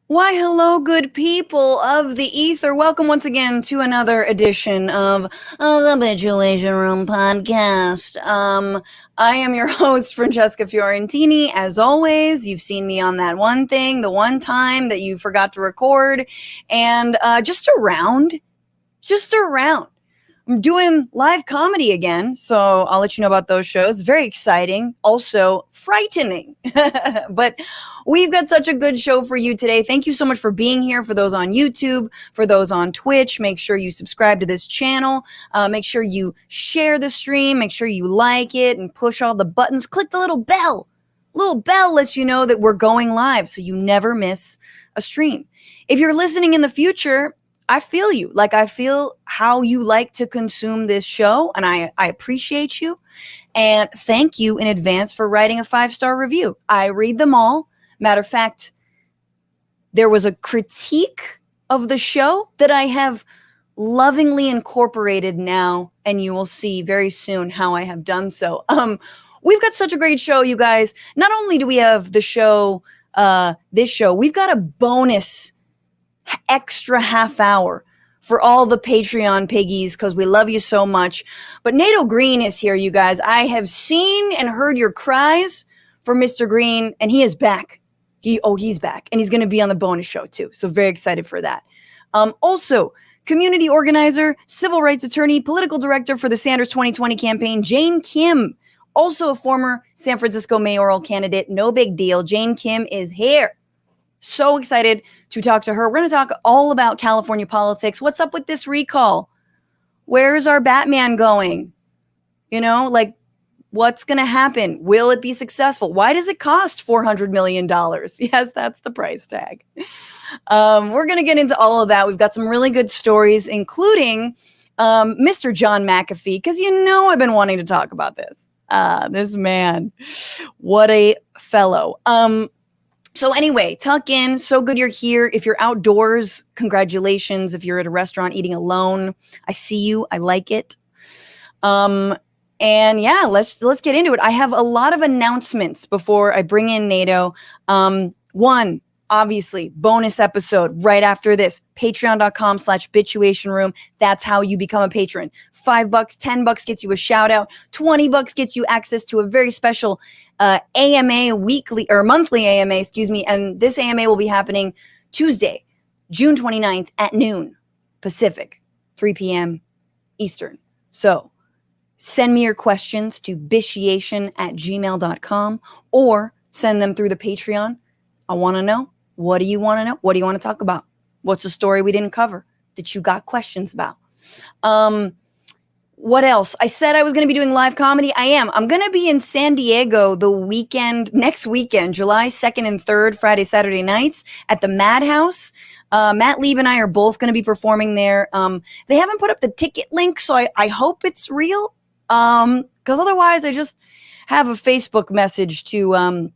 Why, hello, good people of the ether. Welcome once again to another edition of the Bitulation Room podcast. I am your host, Francesca Fiorentini. As always, you've seen me on that one thing, the one time that you forgot to record, and just around. I'm doing live comedy again, so I'll let you know about those shows. Very exciting, also frightening. But we've got such a good show for you today. Thank you so much for being here. For those on YouTube, for those on Twitch, make sure you subscribe to this channel. Make sure you share the stream. Make sure you like it and push all the buttons. Click the little bell. Little bell lets you know that we're going live, so you never miss a stream. If you're listening in the future, I feel you. Like, I feel how you like to consume this show, and I appreciate you. And thank you in advance for writing a 5-star review. I read them all. Matter of fact, there was a critique of the show that I have lovingly incorporated now, and you will see very soon how I have done so. We've got such a great show, you guys. Not only do we have the show, this show, we've got a bonus extra half hour for all the Patreon piggies because we love you so much. But Nato Green is here, you guys. I have seen and heard your cries for Mr. Green, and he is back. He's back, and he's going to be on the bonus show too. So very excited for that. Also, community organizer, civil rights attorney, political director for the Sanders 2020 campaign, Jane Kim. Also a former San Francisco mayoral candidate. No big deal. Jane Kim is here. So excited to talk to her. We're going to talk all about California politics. What's up with this recall? Where's our Batman going? You know, like, what's going to happen? Will it be successful? Why does it cost $400 million? Yes, that's the price tag. We're going to get into all of that. We've got some really good stories, including Mr. John McAfee, because you know I've been wanting to talk about this. This man, what a fellow. So anyway, tuck in. So good you're here. If you're outdoors, congratulations. If you're at a restaurant eating alone, I see you. I like it. And yeah, let's get into it. I have a lot of announcements before I bring in Nato. One, obviously, bonus episode right after this. Patreon.com/bituationroom. That's how you become a patron. $5, $10 gets you a shout out. $20 gets you access to a very special AMA weekly or monthly AMA, and this AMA will be happening Tuesday, June 29th at noon Pacific, 3 p.m. Eastern. So send me your questions to bitiation@gmail.com or send them through the Patreon. I want to know. What do you want to know? What do you want to talk about? What's a story we didn't cover that you got questions about? What else? I said I was going to be doing live comedy. I am. I'm going to be in San Diego next weekend, July 2nd and 3rd, Friday, Saturday nights at the Madhouse. Matt Lieb and I are both going to be performing there. They haven't put up the ticket link, so I hope it's real. Because otherwise I just have a Facebook message to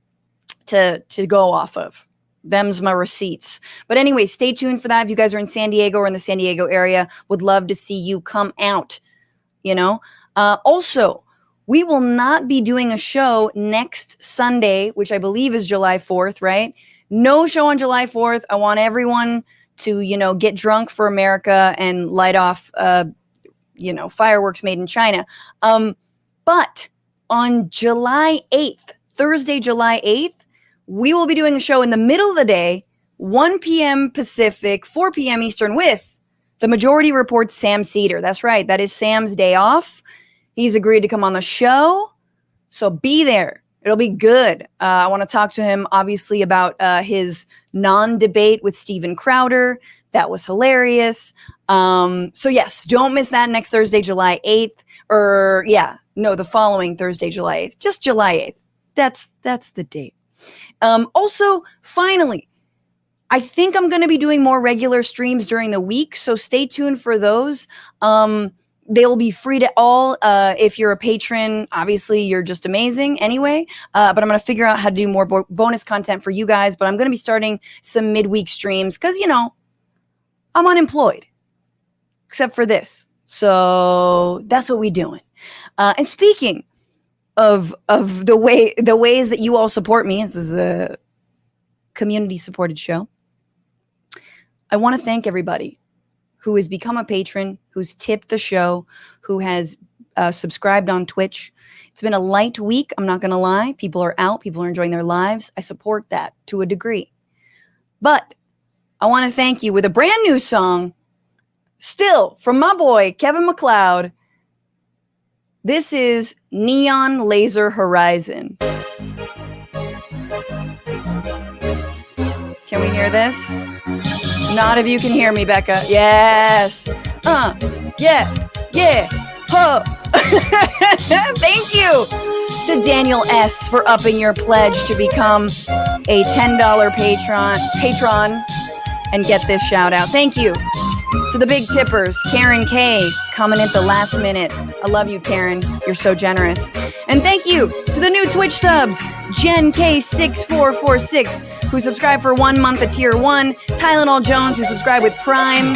go off of. Them's my receipts. But anyway, stay tuned for that. If you guys are in San Diego or in the San Diego area, would love to see you come out. You know, also, we will not be doing a show next Sunday, which I believe is July 4th, right? No show on July 4th. I want everyone to, get drunk for America and light off, fireworks made in China. But on July 8th, Thursday, July 8th, we will be doing a show in the middle of the day, 1 p.m. Pacific, 4 p.m. Eastern with The Majority Report's Sam Cedar. That's right. That is Sam's day off. He's agreed to come on the show. So be there. It'll be good. I want to talk to him, obviously, about his non-debate with Steven Crowder. That was hilarious. So yes, don't miss that next Thursday, July 8th. The following Thursday, July 8th. Just July 8th. That's the date. Also, finally, I think I'm going to be doing more regular streams during the week, so stay tuned for those. They will be free to all. If you're a patron, obviously you're just amazing anyway. But I'm going to figure out how to do more bonus content for you guys. But I'm going to be starting some midweek streams because, I'm unemployed, except for this. So that's what we're doing. And speaking of the ways that you all support me, this is a community supported show. I want to thank everybody who has become a patron, who's tipped the show, who has subscribed on Twitch. It's been a light week. I'm not going to lie. People are out. People are enjoying their lives. I support that to a degree. But I want to thank you with a brand new song, still from my boy, Kevin MacLeod. This is Neon Laser Horizon. Can we hear this? Not if you can hear me, Becca. Yes. Yeah. Huh. Thank you to Daniel S. for upping your pledge to become a $10 patron and get this shout out. Thank you to the big tippers, Karen K, coming at the last minute. I love you, Karen. You're so generous. And thank you to the new Twitch subs, Jen K6446, who subscribed for 1 month at tier 1, Tylenol Jones, who subscribed with Prime,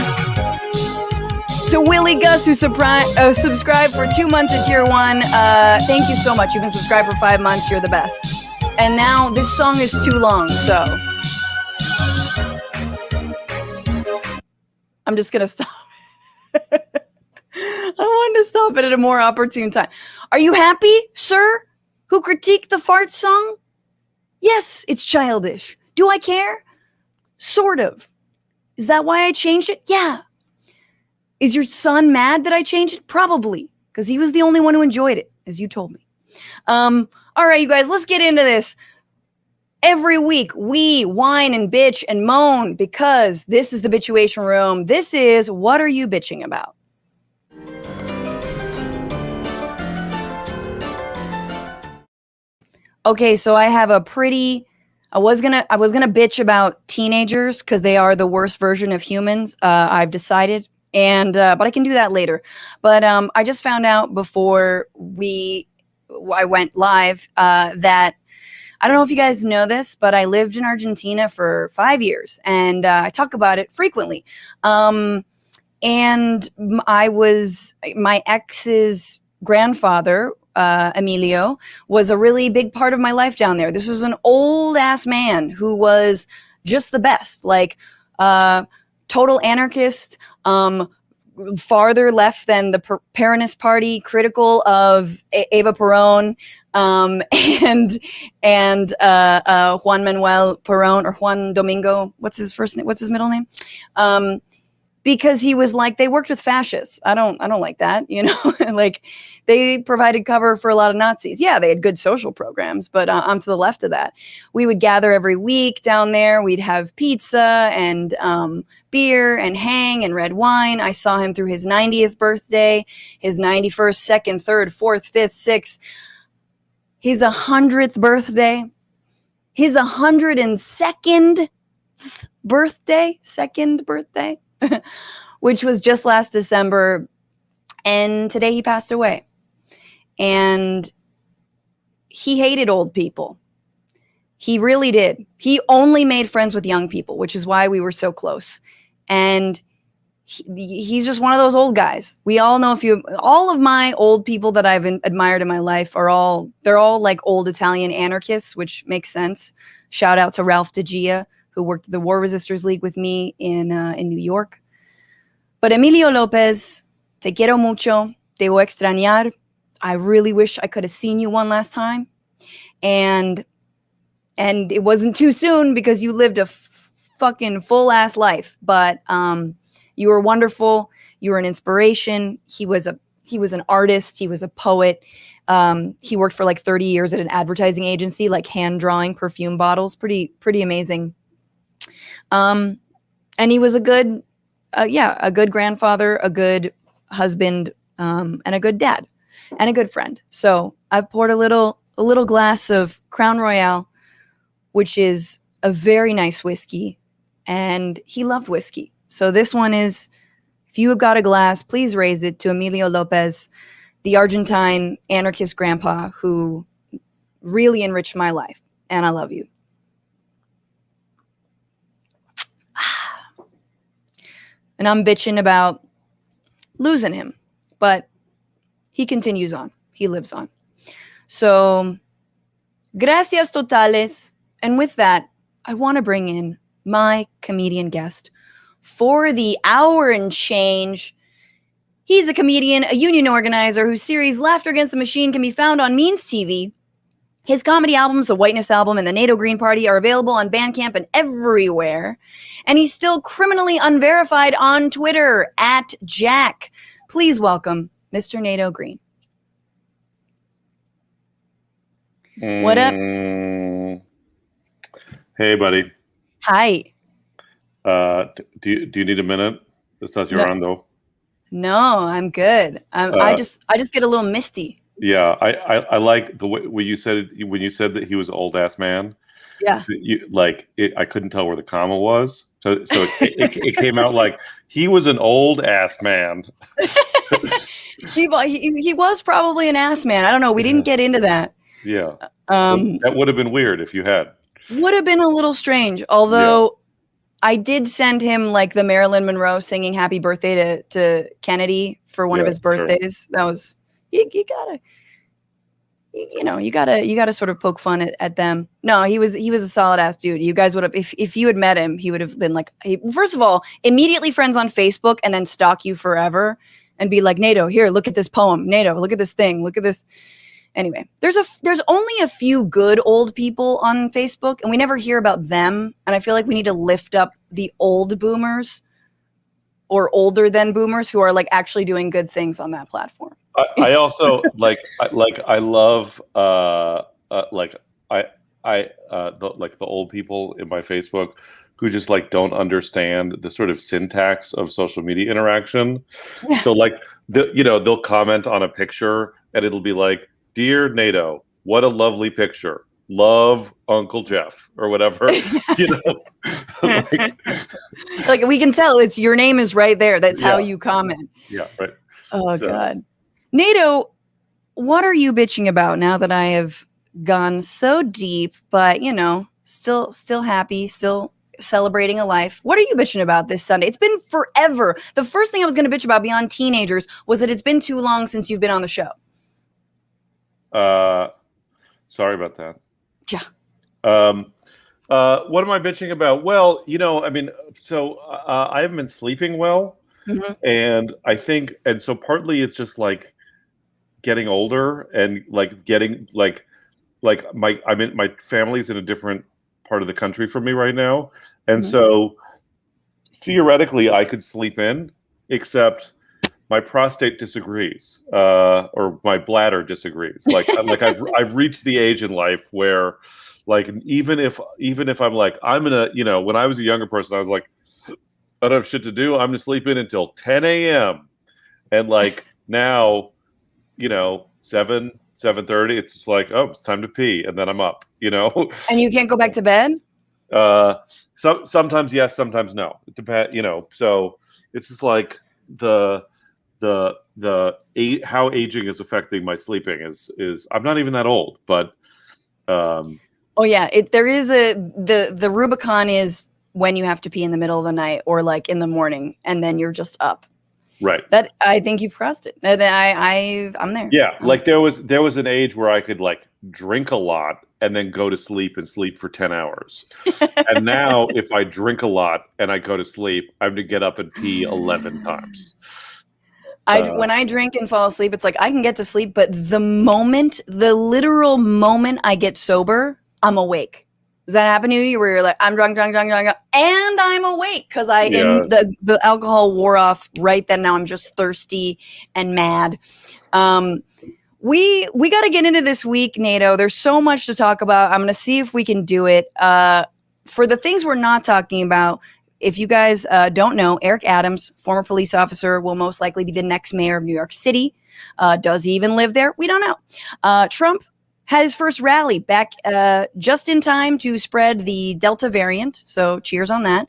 to Willie Gus, who subscribed for 2 months at tier 1. Thank you so much. You've been subscribed for 5 months. You're the best. And now this song is too long, so I'm just going to stop. I wanted to stop it at a more opportune time. Are you happy, sir, who critiqued the fart song? Yes, it's childish. Do I care? Sort of. Is that why I changed it? Yeah. Is your son mad that I changed it? Probably, because he was the only one who enjoyed it, as you told me. All right, you guys, let's get into this. Every week, we whine and bitch and moan because this is the Bitchuation Room. This is What Are You Bitching About? Okay, so I have a pretty... I was gonna bitch about teenagers because they are the worst version of humans. I've decided, but I can do that later. But I just found out before I went live that I don't know if you guys know this, but I lived in Argentina for 5 years, and I talk about it frequently. And my ex's grandfather, Emilio, was a really big part of my life down there. This is an old ass man who was just the best, like total anarchist, farther left than the Peronist Party, critical of Eva Perón, and Juan Manuel Perón, or Juan Domingo. What's his first name? What's his middle name? Because he was like, they worked with fascists. I don't like that, you know. Like, they provided cover for a lot of Nazis. Yeah, they had good social programs, but I'm to the left of that. We would gather every week down there. We'd have pizza and beer and hang and red wine. I saw him through his 90th birthday, his 91st, 2nd, 3rd, 4th, 5th, 6th, his 100th birthday, his 102nd birthday, which was just last December, and today he passed away. And he hated old people. He really did. He only made friends with young people, which is why we were so close. And he's just one of those old guys. We all know all of my old people that I've admired in my life they're all like old Italian anarchists, which makes sense. Shout out to Ralph DeGia, who worked at the War Resistors League with me in New York. But Emilio Lopez, te quiero mucho, te voy a extrañar. I really wish I could have seen you one last time. And it wasn't too soon because you lived a fucking full-ass life. But you were wonderful. You were an inspiration. He was an artist. He was a poet. He worked for like 30 years at an advertising agency, like hand drawing perfume bottles. Pretty amazing. And he was a good grandfather, a good husband, and a good dad, and a good friend. So I've poured a little glass of Crown Royal, which is a very nice whiskey, and he loved whiskey. So this one is, if you have got a glass, please raise it to Emilio Lopez, the Argentine anarchist grandpa who really enriched my life, and I love you. And I'm bitching about losing him, but he continues on. He lives on. So, gracias totales. And with that, I want to bring in my comedian guest for the hour and change. He's a comedian, a union organizer whose series Laughter Against the Machine can be found on Means TV. His comedy albums, the Whiteness album and the Nato Green Party, are available on Bandcamp and everywhere. And he's still criminally unverified on Twitter at Jack. Please welcome Mr. Nato Green. What up? Hey, buddy. Hi. Do you need a minute? ¿Estás llorando? No, I'm good. I just get a little misty. Yeah, I like the way when you said that he was an old ass man. Yeah. I couldn't tell where the comma was, so it came out like he was an old ass man. He was probably an ass man. I don't know. We didn't get into that. Yeah. That would have been weird if you had. Would have been a little strange, although I did send him like the Marilyn Monroe singing "Happy Birthday" to Kennedy for one of his birthdays. Sure. That was you gotta sort of poke fun at them. No, he was a solid ass dude. You guys would have if you had met him, he would have been like, first of all, immediately friends on Facebook and then stalk you forever and be like, Nato, here, look at this poem. Nato, look at this thing. Look at this. Anyway, there's only a few good old people on Facebook, and we never hear about them. And I feel like we need to lift up the old boomers or older than boomers who are like actually doing good things on that platform. I also the old people in my Facebook who just like don't understand the sort of syntax of social media interaction. Yeah. So like they'll comment on a picture and it'll be like, "Dear Nato, what a lovely picture. Love, Uncle Jeff," or whatever. Like we can tell it's your name is right there. That's how you comment. Yeah, right. Oh God. Nato, what are you bitching about now that I have gone so deep, but still happy, still celebrating a life? What are you bitching about this Sunday? It's been forever. The first thing I was going to bitch about beyond teenagers was that it's been too long since you've been on the show. Sorry about that. Yeah. What am I bitching about? Well, I haven't been sleeping well, and I think, and so partly it's just like getting older and like getting my family's in a different part of the country from me right now, and so theoretically I could sleep in, except my prostate disagrees, or my bladder disagrees. Like I've reached the age in life where, like, even if I'm like, I'm gonna, when I was a younger person, I was like, I don't have shit to do. I'm gonna sleep in until 10 a.m. And like now, 7:30, it's just like, oh, it's time to pee, and then I'm up. And you can't go back to bed. Sometimes yes, sometimes no. It depends. So it's just like how aging is affecting my sleeping is I'm not even that old, but there is the Rubicon is when you have to pee in the middle of the night or like in the morning and then you're just up. Right. That I think you've crossed it. I'm there. Yeah, like there was an age where I could like drink a lot and then go to sleep and sleep for 10 hours. And now if I drink a lot and I go to sleep, I have to get up and pee 11 times. When I drink and fall asleep, it's like I can get to sleep, but the literal moment I get sober, I'm awake. Does that happen to you where you're like, I'm drunk, and I'm awake because the alcohol wore off right then. Now I'm just thirsty and mad. We got to get into this week, Nato. There's so much to talk about. I'm going to see if we can do it. For the things we're not talking about, if you guys don't know, Eric Adams, former police officer, will most likely be the next mayor of New York City. Does he even live there? We don't know. Trump had his first rally back just in time to spread the Delta variant. So cheers on that.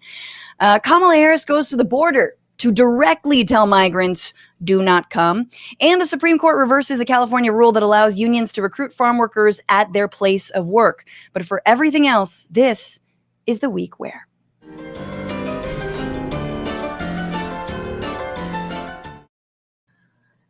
Kamala Harris goes to the border to directly tell migrants do not come. And the Supreme Court reverses a California rule that allows unions to recruit farm workers at their place of work. But for everything else, this is the week where.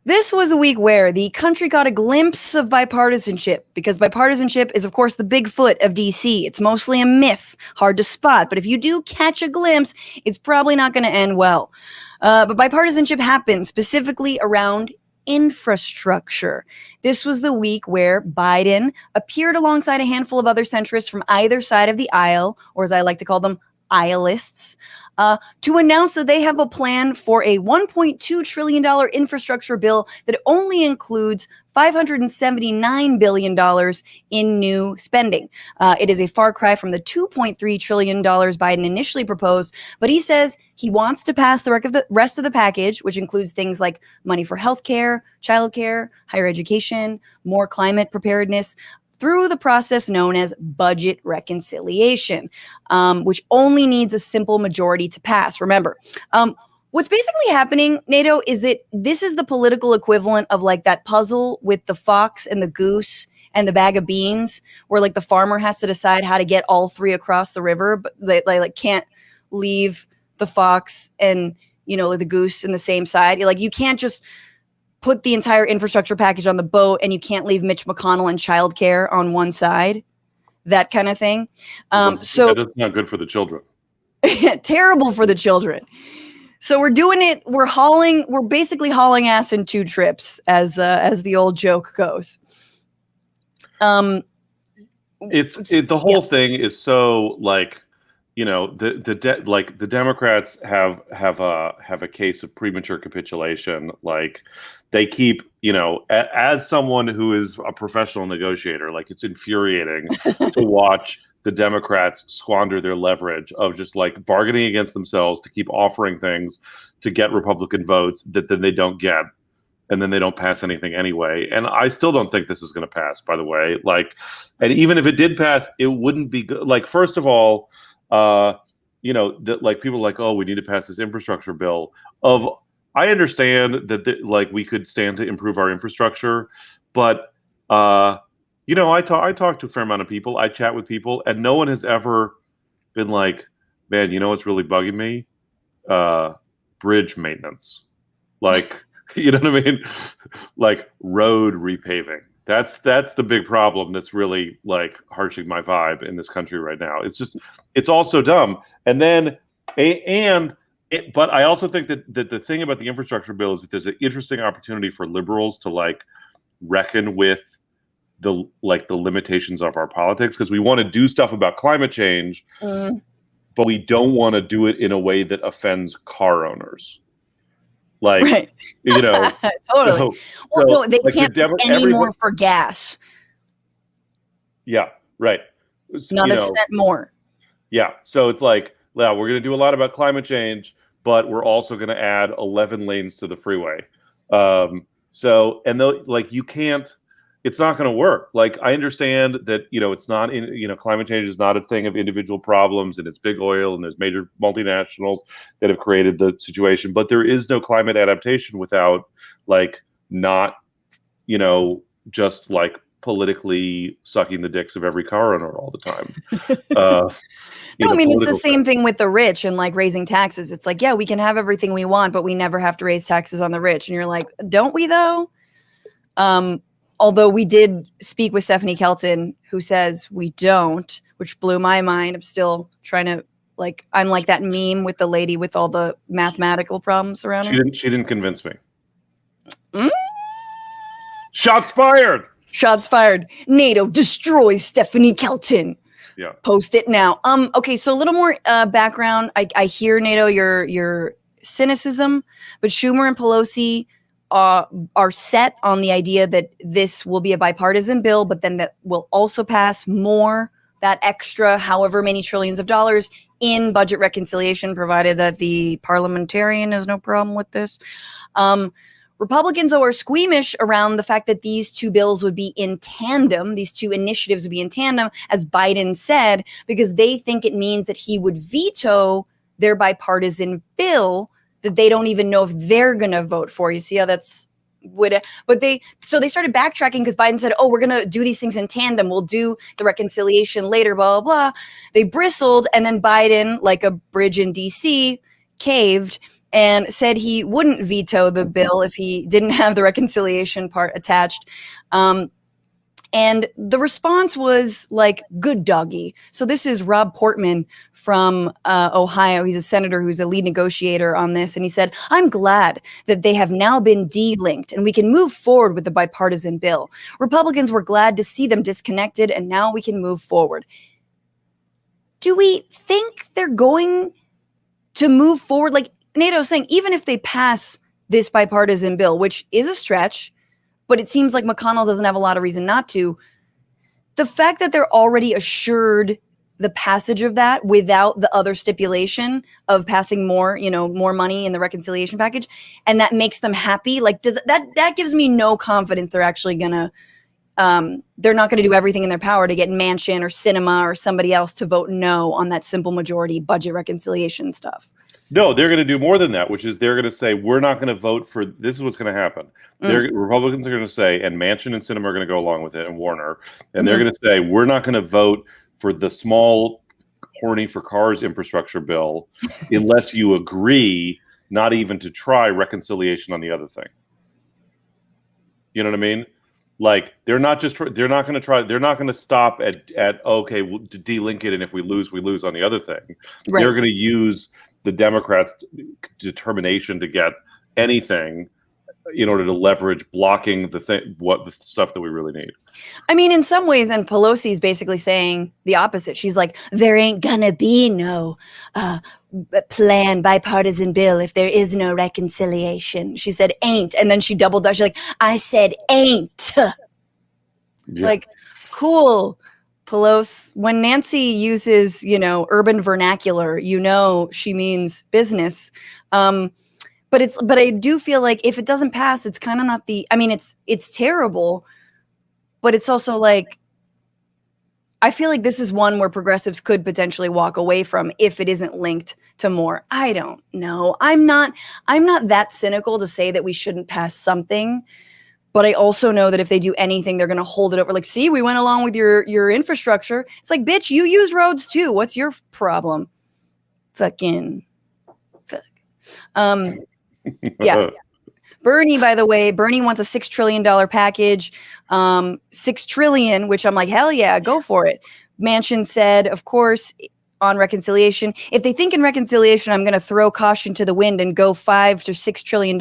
This was a week where the country got a glimpse of bipartisanship, because bipartisanship is, of course, the Bigfoot of DC. It's mostly a myth, hard to spot, but if you do catch a glimpse, it's probably not going to end well. But bipartisanship happened specifically around infrastructure. This was the week where Biden appeared alongside a handful of other centrists from either side of the aisle, or as I like to call them, aislists, to announce that they have a plan for a $1.2 trillion infrastructure bill that only includes $579 billion in new spending. It is a far cry from the $2.3 trillion Biden initially proposed, but he says he wants to pass the rest of the package, which includes things like money for healthcare, childcare, higher education, more climate preparedness, through the process known as budget reconciliation, which only needs a simple majority to pass. Remember, what's basically happening, Nato, is that this is the political equivalent of like that puzzle with the fox and the goose and the bag of beans, where like the farmer has to decide how to get all three across the river, but they like can't leave the fox and, you know, the goose in the same side. Like you can't just put the entire infrastructure package on the boat and you can't leave Mitch McConnell and childcare on one side, that kind of thing. So that's not good for the children. Terrible for the children. So we're doing it. We're basically hauling ass in two trips, as the old joke goes. The whole thing is so like, you know, the Democrats have a case of premature capitulation. Like they keep, you know, as someone who is a professional negotiator, like it's infuriating to watch the Democrats squander their leverage of just like bargaining against themselves to keep offering things to get Republican votes that then they don't get. And then they don't pass anything anyway. And I still don't think this is going to pass, by the way. Like, and even if it did pass, it wouldn't be good. Like, first of all, you know, that like people are like, oh, we need to pass this infrastructure bill. I understand that like we could stand to improve our infrastructure, but you know, I talk to a fair amount of people. I chat with people, and no one has ever been like, man, you know what's really bugging me? Bridge maintenance, like. You know what I mean? Like road repaving. That's the big problem that's really like harshing my vibe in this country right now. It's all so dumb. And then, but I also think that the thing about the infrastructure bill is that there's an interesting opportunity for liberals to like reckon with the limitations of our politics, because we want to do stuff about climate change, but we don't want to do it in a way that offends car owners. Like, right. You know, totally. Well, no, they like can't pay any more for gas. Yeah, right. Not a cent more. Yeah. So it's like, yeah, we're going to do a lot about climate change, but we're also going to add 11 lanes to the freeway. So, and though, like, you can't, it's not going to work. Like, I understand that, you know, it's not in, you know, climate change is not a thing of individual problems, and it's big oil and there's major multinationals that have created the situation, but there is no climate adaptation without like not, you know, just like politically sucking the dicks of every car owner all the time. No, I mean, it's the same thing with the rich and like raising taxes. It's like, yeah, we can have everything we want, but we never have to raise taxes on the rich. And you're like, don't we though? Although we did speak with Stephanie Kelton, who says we don't, which blew my mind. I'm still trying to like, I'm like that meme with the lady with all the mathematical problems around her. She didn't convince me. Shots fired. Shots fired. NATO destroys Stephanie Kelton. Yeah. Post it now. Okay, so a little more background. I hear, NATO, your cynicism, but Schumer and Pelosi are set on the idea that this will be a bipartisan bill, but then that will also pass more, that extra however many trillions of dollars in budget reconciliation, provided that the parliamentarian has no problem with this. Republicans are squeamish around the fact that these two bills would be in tandem, these two initiatives would be in tandem, as Biden said, because they think it means that he would veto their bipartisan bill that they don't even know if they're going to vote for. You see how that's so they started backtracking because Biden said, oh, we're going to do these things in tandem. We'll do the reconciliation later, blah, blah, blah. They bristled, and then Biden, like a bridge in DC, caved and said he wouldn't veto the bill if he didn't have the reconciliation part attached. And the response was like, good doggy. So this is Rob Portman from Ohio. He's a senator who's a lead negotiator on this. And he said, I'm glad that they have now been de-linked and we can move forward with the bipartisan bill. Republicans were glad to see them disconnected and now we can move forward. Do we think they're going to move forward? Like Nato's saying, even if they pass this bipartisan bill, which is a stretch, but it seems like McConnell doesn't have a lot of reason not to. The fact that they're already assured the passage of that without the other stipulation of passing more money in the reconciliation package, and that makes them happy. Like, does that gives me no confidence they're actually gonna, they're not gonna do everything in their power to get Manchin or Sinema or somebody else to vote no on that simple majority budget reconciliation stuff. No, they're going to do more than that, which is they're going to say, we're not going to vote for, this is what's going to happen. Republicans are going to say, and Manchin and Sinema are going to go along with it, and Warner, and they're going to say, we're not going to vote for the small, horny for cars infrastructure bill unless you agree not even to try reconciliation on the other thing. You know what I mean? Like, they're not going to stop at okay, we'll de-link it, and if we lose on the other thing. Right. They're going to use the Democrats' determination to get anything in order to leverage blocking the stuff that we really need. I mean, in some ways, and Pelosi's basically saying the opposite. She's like, there ain't gonna be no bipartisan bill if there is no reconciliation. She said ain't, and then she doubled down. She's like, I said ain't. Yeah. Like, cool. Pelosi, when Nancy uses, urban vernacular, she means business. But I do feel like if it doesn't pass, it's kind of not it's terrible, but it's also like, I feel like this is one where progressives could potentially walk away from if it isn't linked to more. I don't know. I'm not that cynical to say that we shouldn't pass something. But I also know that if they do anything, they're going to hold it over. Like, see, we went along with your infrastructure. It's like, bitch, you use roads too. What's your problem? Fucking fuck. Yeah. Bernie, by the way, wants a $6 trillion package. $6 trillion, which I'm like, hell yeah, go for it. Manchin said, of course, on reconciliation, if they think in reconciliation, I'm going to throw caution to the wind and go $5 to $6 trillion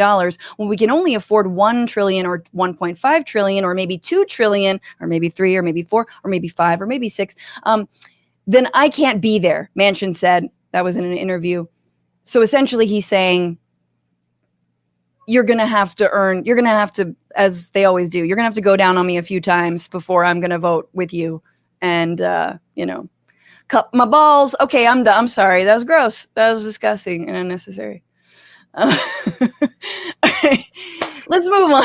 when we can only afford $1 trillion or $1.5 trillion or maybe $2 trillion or maybe 3 or maybe 4 or maybe 5 or maybe 6, then I can't be there. Manchin said. That was in an interview. So essentially he's saying, you're going to have to, as they always do, you're going to have to go down on me a few times before I'm going to vote with you. And, cup my balls. Okay, I'm done. I'm sorry. That was gross. That was disgusting and unnecessary. Right. Let's move on.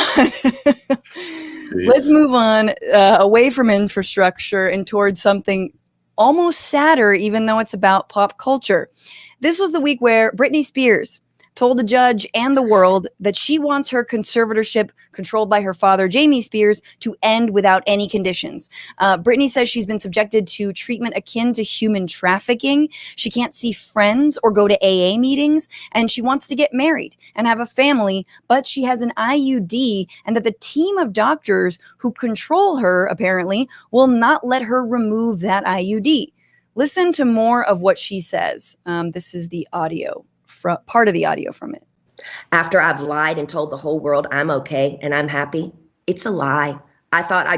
Let's move on away from infrastructure and towards something almost sadder, even though it's about pop culture. This was the week where Britney Spears told the judge and the world that she wants her conservatorship controlled by her father, Jamie Spears, to end without any conditions. Britney says she's been subjected to treatment akin to human trafficking. She can't see friends or go to AA meetings, and she wants to get married and have a family, but she has an IUD, and that the team of doctors who control her, apparently, will not let her remove that IUD. Listen to more of what she says. This is the audio. Part of the audio from it. After I've lied and told the whole world I'm okay and I'm happy, it's a lie. I thought I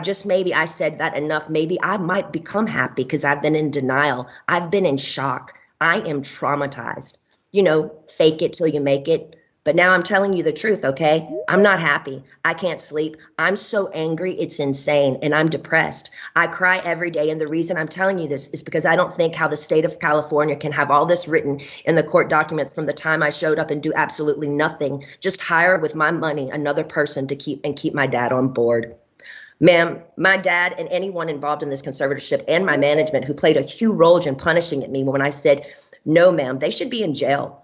said that enough. Maybe I might become happy because I've been in denial. I've been in shock. I am traumatized. Fake it till you make it. But now I'm telling you the truth, okay? I'm not happy. I can't sleep. I'm so angry, it's insane, and I'm depressed. I cry every day, and the reason I'm telling you this is because I don't think how the state of California can have all this written in the court documents from the time I showed up and do absolutely nothing, just hire with my money another person to keep my dad on board. Ma'am, my dad and anyone involved in this conservatorship and my management who played a huge role in punishing me when I said, no, ma'am, they should be in jail.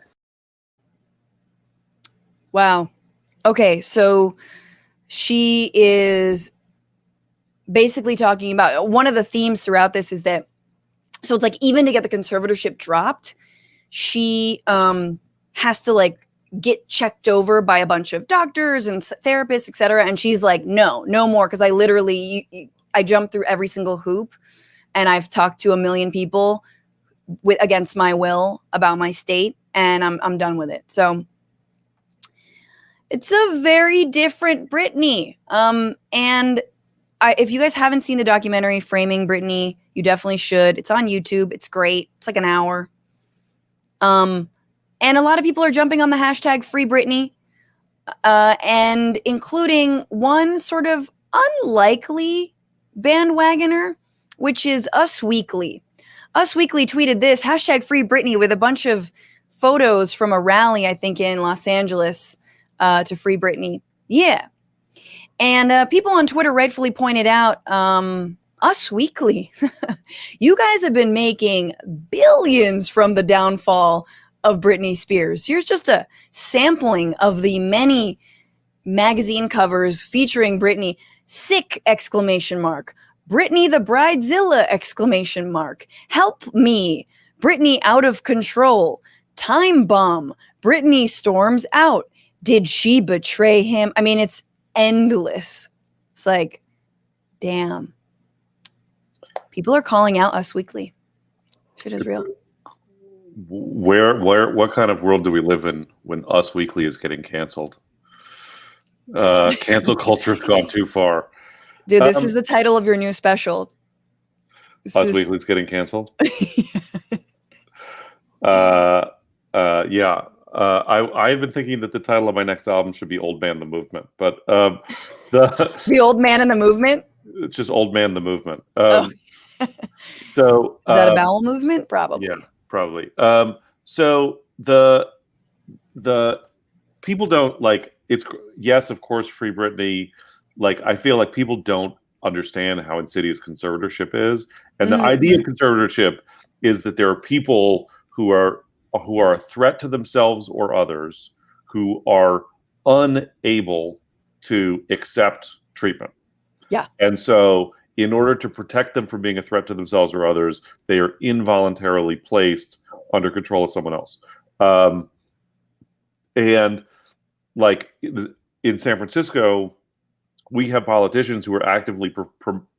Wow. Okay, so she is basically talking about one of the themes throughout this is that, so it's like even to get the conservatorship dropped, she has to get checked over by a bunch of doctors and therapists, etc. And she's like, no more, because I literally I jumped through every single hoop, and I've talked to a million people against my will about my state, and I'm done with it. So it's a very different Britney. And if you guys haven't seen the documentary Framing Britney, you definitely should. It's on YouTube. It's great. It's like an hour. And a lot of people are jumping on the hashtag Free Britney, and including one sort of unlikely bandwagoner, which is Us Weekly. Us Weekly tweeted this, hashtag Free Britney, with a bunch of photos from a rally, I think, in Los Angeles to Free Britney. Yeah. And people on Twitter rightfully pointed out, Us Weekly, you guys have been making billions from the downfall of Britney Spears. Here's just a sampling of the many magazine covers featuring Britney. Sick! Exclamation mark. Britney the Bridezilla! Exclamation mark. Help me. Britney out of control. Time bomb. Britney storms out. Did she betray him? I mean, it's endless. It's like, damn. People are calling out Us Weekly. Shit is real. What kind of world do we live in when Us Weekly is getting canceled? Cancel culture's gone too far. Dude, this is the title of your new special. Us Weekly's getting canceled? Yeah. I've been thinking that the title of my next album should be Old Man the Movement, but The Old Man in the Movement? It's just Old Man the Movement. So is that a bowel movement? Probably. Yeah, probably. So the people don't like it's. Yes, of course, Free Britney. Like, I feel like people don't understand how insidious conservatorship is, and the idea of conservatorship is that there are people who are a threat to themselves or others, who are unable to accept treatment. Yeah. And so in order to protect them from being a threat to themselves or others, they are involuntarily placed under control of someone else. And like in San Francisco, we have politicians who are actively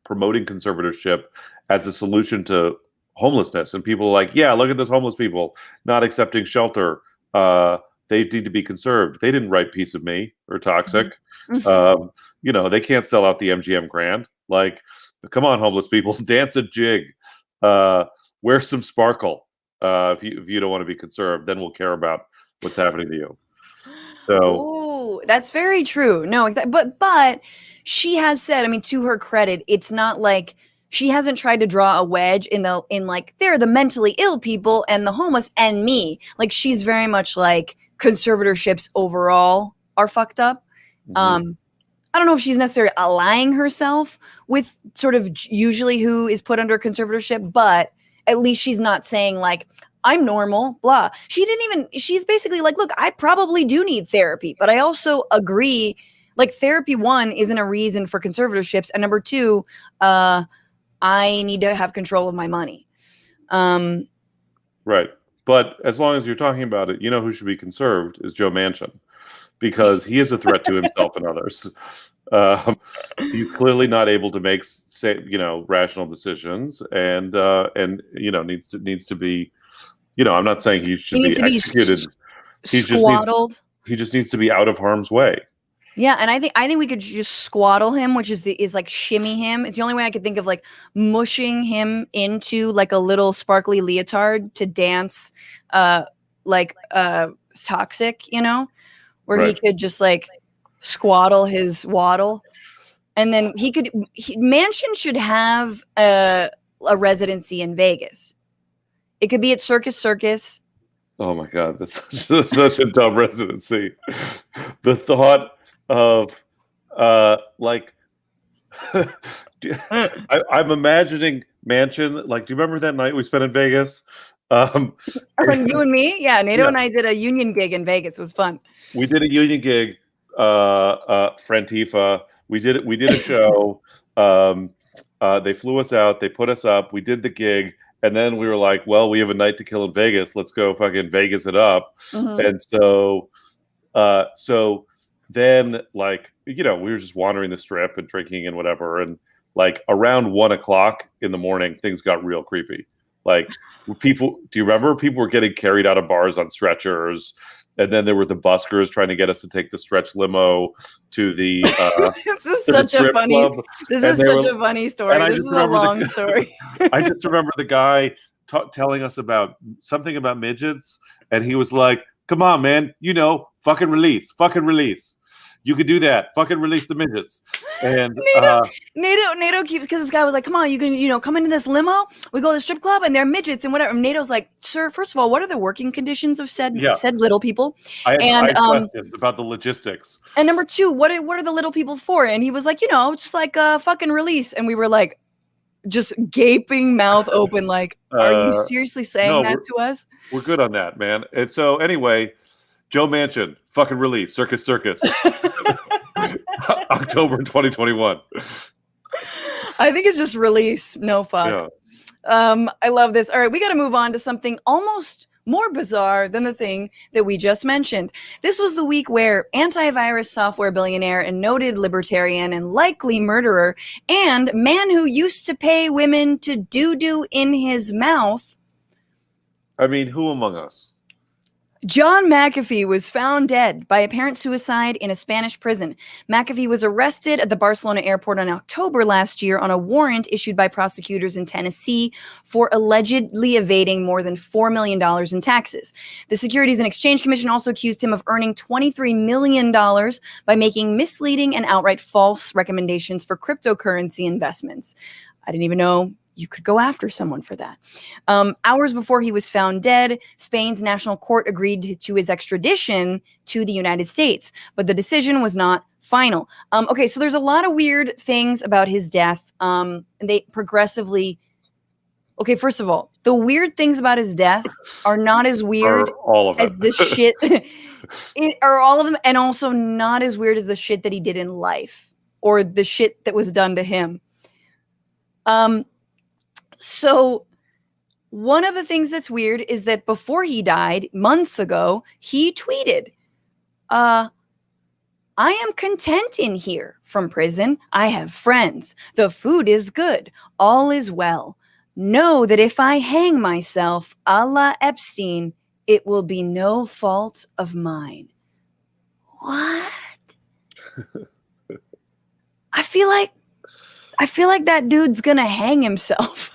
promoting conservatorship as a solution to homelessness. And people are like, yeah, look at this homeless people not accepting shelter. They need to be conserved. They didn't write Piece of Me or Toxic. They can't sell out the MGM Grand. Like, come on, homeless people, dance a jig, wear some sparkle. If you don't want to be conserved, then we'll care about what's happening to you. So, ooh, that's very true. No, but she has said, I mean, to her credit, it's not like she hasn't tried to draw a wedge in like, they're the mentally ill people and the homeless and me. Like, she's very much like conservatorships overall are fucked up. I don't know if she's necessarily allying herself with sort of usually who is put under conservatorship, but at least she's not saying like, I'm normal, blah. She's basically like, look, I probably do need therapy, but I also agree, like, therapy, one, isn't a reason for conservatorships. And number two, I need to have control of my money. Right. But as long as you're talking about it, you know who should be conserved is Joe Manchin, because he is a threat to himself and others. He's clearly not able to make, rational decisions, and needs to be. I'm not saying he should be executed. Squaddled. He just needs to be out of harm's way. Yeah, and I think we could just squaddle him, which is like shimmy him. It's the only way I could think of, like mushing him into like a little sparkly leotard to dance, Toxic, where right. He could just like squaddle his waddle, and then Manchin should have a residency in Vegas. It could be at Circus. Oh my God, that's such a dumb residency. The thought of I'm imagining Manchin. Like, do you remember that night we spent in Vegas? You and me? Yeah, Nato and I did a union gig in Vegas. It was fun. We did a union gig, Frantifa. We did a show. They flew us out. They put us up. We did the gig. And then we were like, well, we have a night to kill in Vegas. Let's go fucking Vegas it up. And so So then, like, we were just wandering the strip and drinking and whatever, and like around 1:00 in the morning, things got real creepy. Like, do you remember people were getting carried out of bars on stretchers? And then there were the buskers trying to get us to take the stretch limo to the this is such a funny club. This is such a funny story. This is a long story. I just remember the guy telling us about something about midgets, and he was like, "Come on, man, fucking release. You could do that. Fucking release the midgets." And NATO keeps, because this guy was like, "Come on, you can come into this limo. We go to the strip club, and they're midgets and whatever." And NATO's like, "Sir, first of all, what are the working conditions of said little people?" I had questions about the logistics. And number two, what are the little people for? And he was like, just like fucking release. And we were like, just gaping mouth open, like, are you seriously saying that to us? We're good on that, man. And so anyway, Joe Manchin, fucking release, Circus. October 2021. I think it's just release. No fuck. Yeah. I love this. All right, we got to move on to something almost more bizarre than the thing that we just mentioned. This was the week where antivirus software billionaire and noted libertarian and likely murderer and man who used to pay women to doo-doo in his mouth. I mean, who among us? John McAfee was found dead by apparent suicide in a Spanish prison. McAfee was arrested at the Barcelona airport in October last year on a warrant issued by prosecutors in Tennessee for allegedly evading more than $4 million in taxes. The Securities and Exchange Commission also accused him of earning $23 million by making misleading and outright false recommendations for cryptocurrency investments. I didn't even know you could go after someone for that. Hours before he was found dead, Spain's national court agreed to his extradition to the United States, but the decision was not final. Okay, so there's a lot of weird things about his death. They progressively... Okay, first of all, the weird things about his death are not as weird as the shit... are all of them, and also not as weird as the shit that he did in life, or the shit that was done to him. So one of the things that's weird is that before he died, months ago, he tweeted, I am content in here from prison. I have friends. The food is good. All is well. Know that if I hang myself a la Epstein, it will be no fault of mine. What? I feel like that dude's gonna hang himself.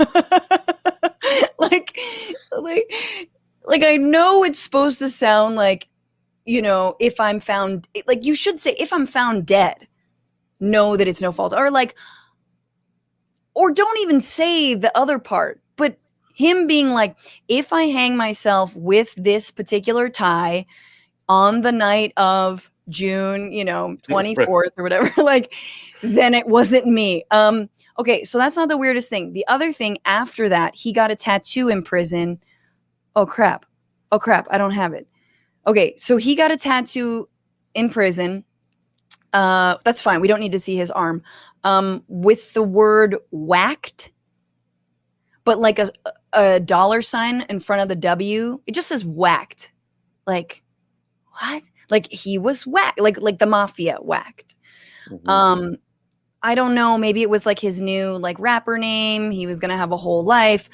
like I know it's supposed to sound like, if I'm found, like you should say, if I'm found dead, know that it's no fault. Or don't even say the other part, but him being like, if I hang myself with this particular tie on the night of June, 24th or whatever, then it wasn't me. Okay, so that's not the weirdest thing. The other thing after that, he got a tattoo in prison. Oh crap, I don't have it. Okay, so he got a tattoo in prison. That's fine. We don't need to see his arm. With the word whacked, but like a dollar sign in front of the W. It just says whacked. Like, what? Like he was whacked, like the mafia whacked. Mm-hmm. I don't know. Maybe it was like his new rapper name. He was going to have a whole life,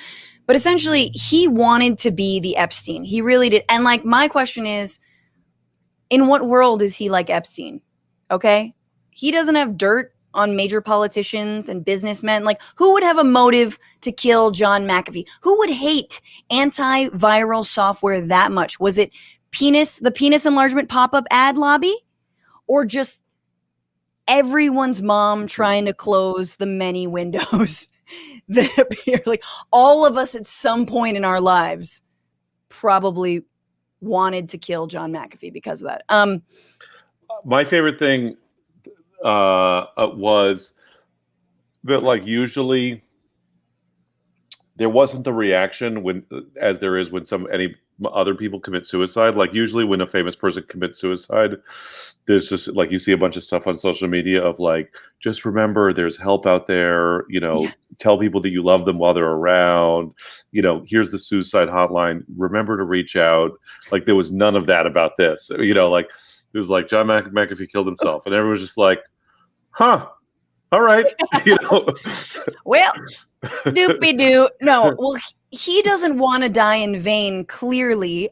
but essentially he wanted to be the Epstein. He really did. And my question is, in what world is he like Epstein? Okay. He doesn't have dirt on major politicians and businessmen. Who would have a motive to kill John McAfee? Who would hate antiviral software that much? Was it the penis enlargement pop-up ad lobby, or just everyone's mom trying to close the many windows that appear? All of us at some point in our lives probably wanted to kill John McAfee because of that. My favorite thing was that usually there wasn't the reaction as there is when any other people commit suicide. Usually when a famous person commits suicide, there's just you see a bunch of stuff on social media of just remember there's help out there, tell people that you love them while they're around, here's the suicide hotline, remember to reach out. There was none of that about this, It was like John McAfee killed himself, and everyone was just like, "Huh, all right," you know. Well, doopy doo. No, well, he doesn't want to die in vain, clearly,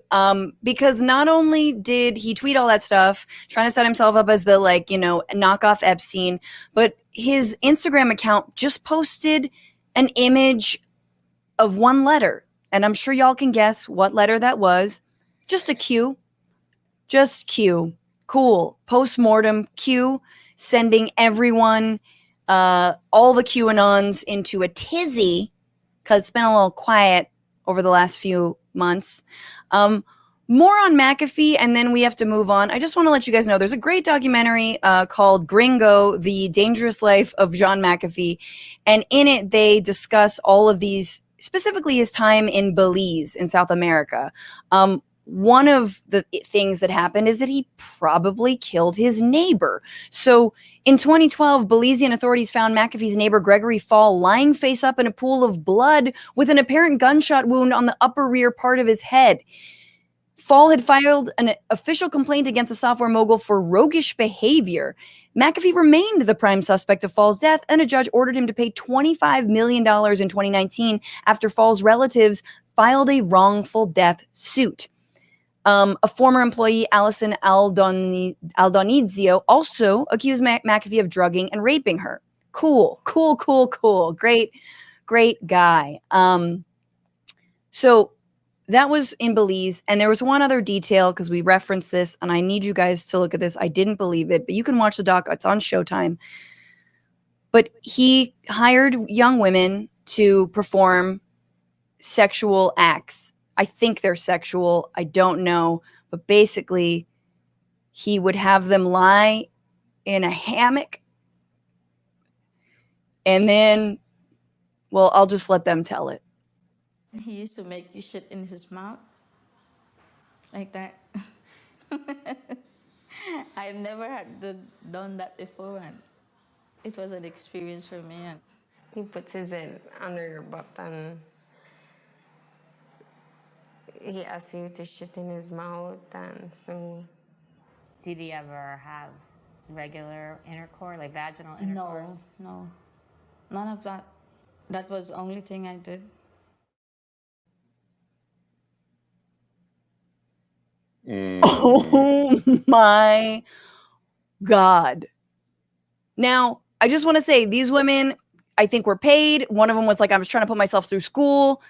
because not only did he tweet all that stuff, trying to set himself up as the, like, you know, knockoff Epstein, but his Instagram account just posted an image of one letter. And I'm sure y'all can guess what letter that was. Just a Q. Just Q. Cool. Postmortem Q, sending everyone, all the QAnons into a tizzy, because it's been a little quiet over the last few months. More on McAfee, and then we have to move on. I just want to let you guys know there's a great documentary called Gringo, The Dangerous Life of John McAfee. And in it, they discuss all of these, specifically his time in Belize in South America. One of the things that happened is that he probably killed his neighbor. So in 2012, Belizean authorities found McAfee's neighbor Gregory Fall lying face up in a pool of blood with an apparent gunshot wound on the upper rear part of his head. Fall had filed an official complaint against the software mogul for roguish behavior. McAfee remained the prime suspect of Fall's death, and a judge ordered him to pay $25 million in 2019 after Fall's relatives filed a wrongful death suit. A former employee, Allison Aldonizio, also accused McAfee of drugging and raping her. Cool. Great guy. So that was in Belize. And there was one other detail, because we referenced this, and I need you guys to look at this. I didn't believe it, but you can watch the doc. It's on Showtime. But he hired young women to perform sexual acts. I think they're sexual. I don't know. But basically, he would have them lie in a hammock. And then, well, I'll just let them tell it. He used to make you shit in his mouth. Like that. I've never done that before. And it was an experience for me. And he puts his head under your butt and he asks you to shit in his mouth, and so. Did he ever have regular intercourse, like vaginal intercourse? No. None of that. That was the only thing I did. Oh my God. Now, I just want to say these women, I think, were paid. One of them was like, I was trying to put myself through school.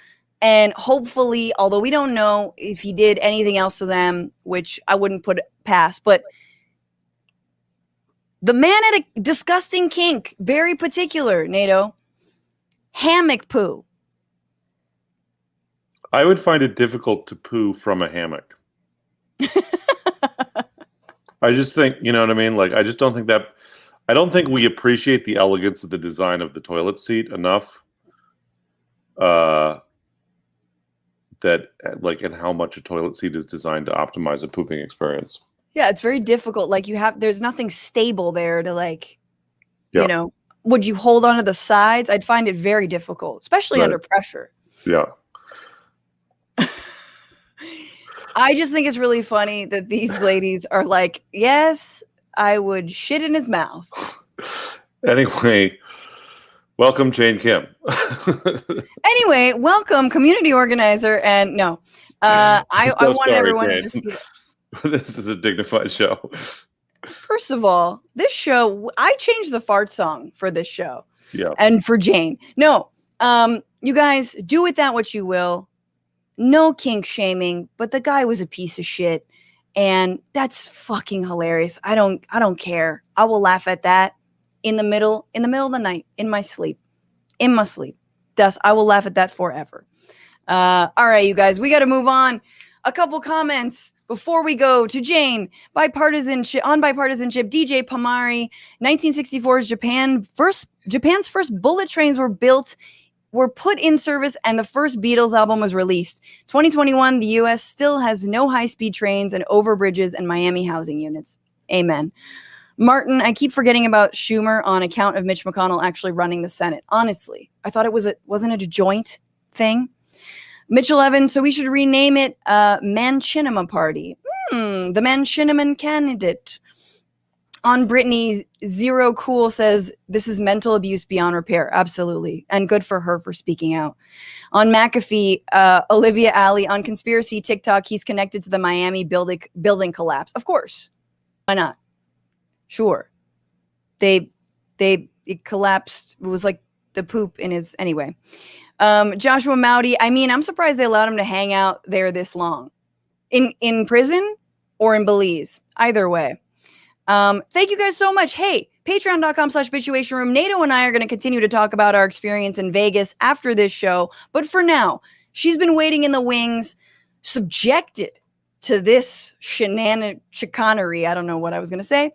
And hopefully, although we don't know if he did anything else to them, which I wouldn't put past, but the man had a disgusting kink, very particular, Nato. Hammock poo. I would find it difficult to poo from a hammock. I just think, you know what I mean? Like, I just don't think that, I don't think we appreciate the elegance of the design of the toilet seat enough. That, like, and how much a toilet seat is designed to optimize a pooping experience. Yeah, it's very difficult. Like, there's nothing stable there to, like, you know, would you hold onto the sides? I'd find it very difficult, especially under pressure. Yeah. I just think it's really funny that these ladies are like, yes, I would shit in his mouth. Anyway, welcome, Jane Kim. Anyway, welcome, community organizer. And no, I want everyone Jane. to see it. This is a dignified show. First of all, this show, I changed the fart song for this show. Yeah. And for Jane. No, you guys, do with that what you will. No kink shaming, but the guy was a piece of shit. And that's fucking hilarious. I don't care. I will laugh at that in the middle of the night, in my sleep. I will laugh at that forever. All right, you guys, we got to move on. A couple comments before we go to Jane. Bipartisanship, DJ Pamari, 1964's Japan's first bullet trains were put in service, and the first Beatles album was released. 2021, the U.S. still has no high-speed trains and overbridges and Miami housing units. Amen. Martin, I keep forgetting about Schumer on account of Mitch McConnell actually running the Senate. Honestly, I thought wasn't it a joint thing? Mitchell Evans, so we should rename it Manchinima Party. The Manchinaman candidate. On Britney, Zero Cool says, this is mental abuse beyond repair. Absolutely. And good for her for speaking out. On McAfee, Olivia Alley, on conspiracy TikTok, he's connected to the Miami building collapse. Of course. Why not? Sure. It collapsed. It was like the poop in his, anyway. Joshua Mowdy, I mean, I'm surprised they allowed him to hang out there this long. In prison or in Belize. Either way. Thank you guys so much. Hey, patreon.com/bitchuationroom. Nato and I are going to continue to talk about our experience in Vegas after this show. But for now, she's been waiting in the wings, subjected to this chicanery. I don't know what I was going to say.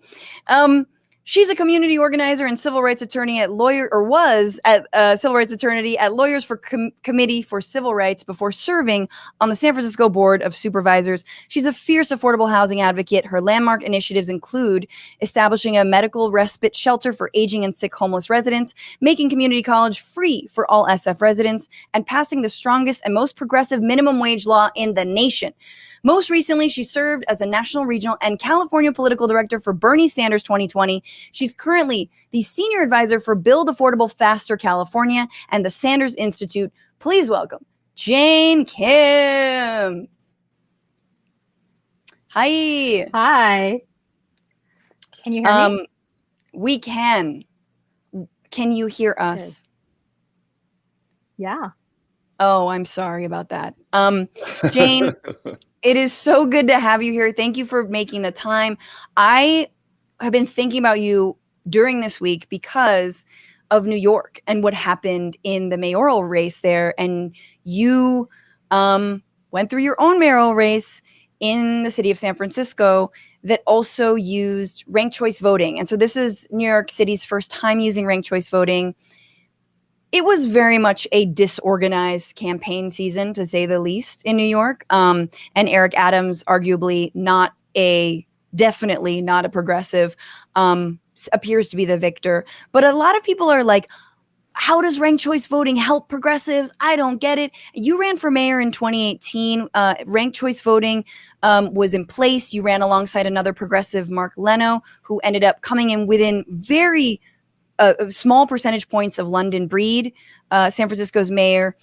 She's a community organizer and civil rights attorney was at civil rights attorney at Lawyers for Committee for Civil Rights before serving on the San Francisco Board of Supervisors. She's a fierce affordable housing advocate. Her landmark initiatives include establishing a medical respite shelter for aging and sick homeless residents, making community college free for all SF residents, and passing the strongest and most progressive minimum wage law in the nation. Most recently, she served as the National, Regional, and California Political Director for Bernie Sanders 2020. She's currently the Senior Advisor for Build Affordable Faster California and the Sanders Institute. Please welcome Jane Kim. Hi. Hi. Can you hear me? We can. Can you hear us? Good. Yeah. Oh, I'm sorry about that. Jane, it is so good to have you here. Thank you for making the time. I have been thinking about you during this week because of New York and what happened in the mayoral race there. And you went through your own mayoral race in the city of San Francisco that also used ranked choice voting. And so this is New York City's first time using ranked choice voting. It was very much a disorganized campaign season, to say the least, in New York. And Eric Adams, arguably definitely not a progressive, appears to be the victor. But a lot of people are like, how does ranked choice voting help progressives? I don't get it. You ran for mayor in 2018. Ranked choice voting was in place. You ran alongside another progressive, Mark Leno, who ended up coming in within very small percentage points of London Breed, San Francisco's mayor.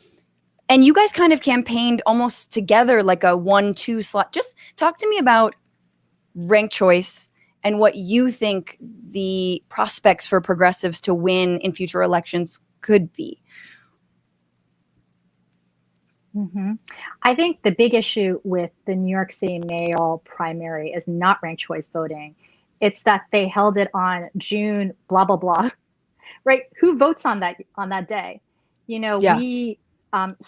And you guys kind of campaigned almost together like a 1-2 slot. Just talk to me about ranked choice and what you think the prospects for progressives to win in future elections could be. Mm-hmm. I think the big issue with the New York City mayoral primary is not ranked choice voting. It's that they held it on June, blah, blah, blah, right? Who votes on that day? You know, Yeah. We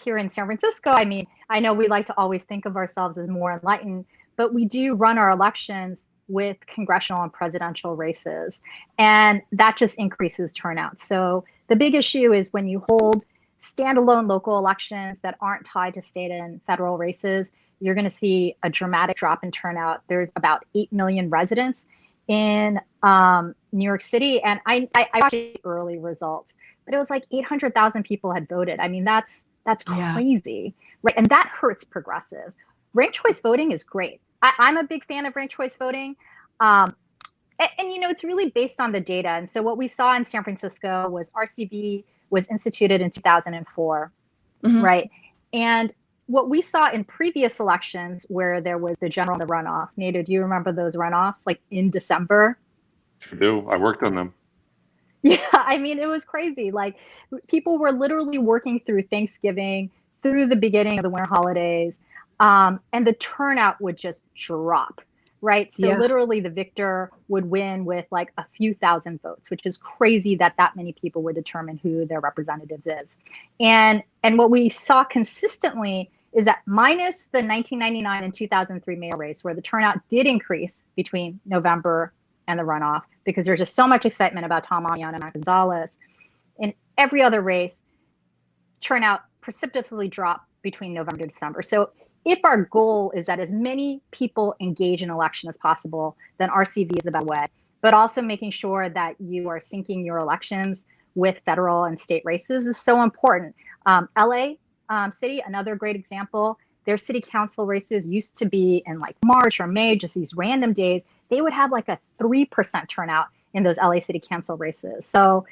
here in San Francisco, I mean, I know we like to always think of ourselves as more enlightened, but we do run our elections with congressional and presidential races, and that just increases turnout. So the big issue is when you hold standalone local elections that aren't tied to state and federal races, you're going to see a dramatic drop in turnout. There's about 8 million residents in New York City, and I watched the early results, but it was like 800,000 people had voted. I mean, that's crazy, right? And that hurts progressives. Ranked choice voting is great. I'm a big fan of ranked choice voting. And you know, it's really based on the data. And so what we saw in San Francisco was RCV was instituted in 2004, right? And what we saw in previous elections where there was the general and the runoff, Nato, do you remember those runoffs like in December? Sure do. I worked on them. Yeah, I mean, it was crazy. Like people were literally working through Thanksgiving, through the beginning of the winter holidays, and the turnout would just drop, right? So literally the victor would win with like a few thousand votes, which is crazy that many people would determine who their representative is. And what we saw consistently is that minus the 1999 and 2003 mayor race, where the turnout did increase between November and the runoff, because there's just so much excitement about Tom Amion and Matt Gonzalez. In every other race, turnout precipitously dropped between November and December. So if our goal is that as many people engage in election as possible, then RCV is the better way. But also making sure that you are syncing your elections with federal and state races is so important. LA City, another great example, their city council races used to be in like March or May, just these random days. They would have like a 3% turnout in those LA city council races. So,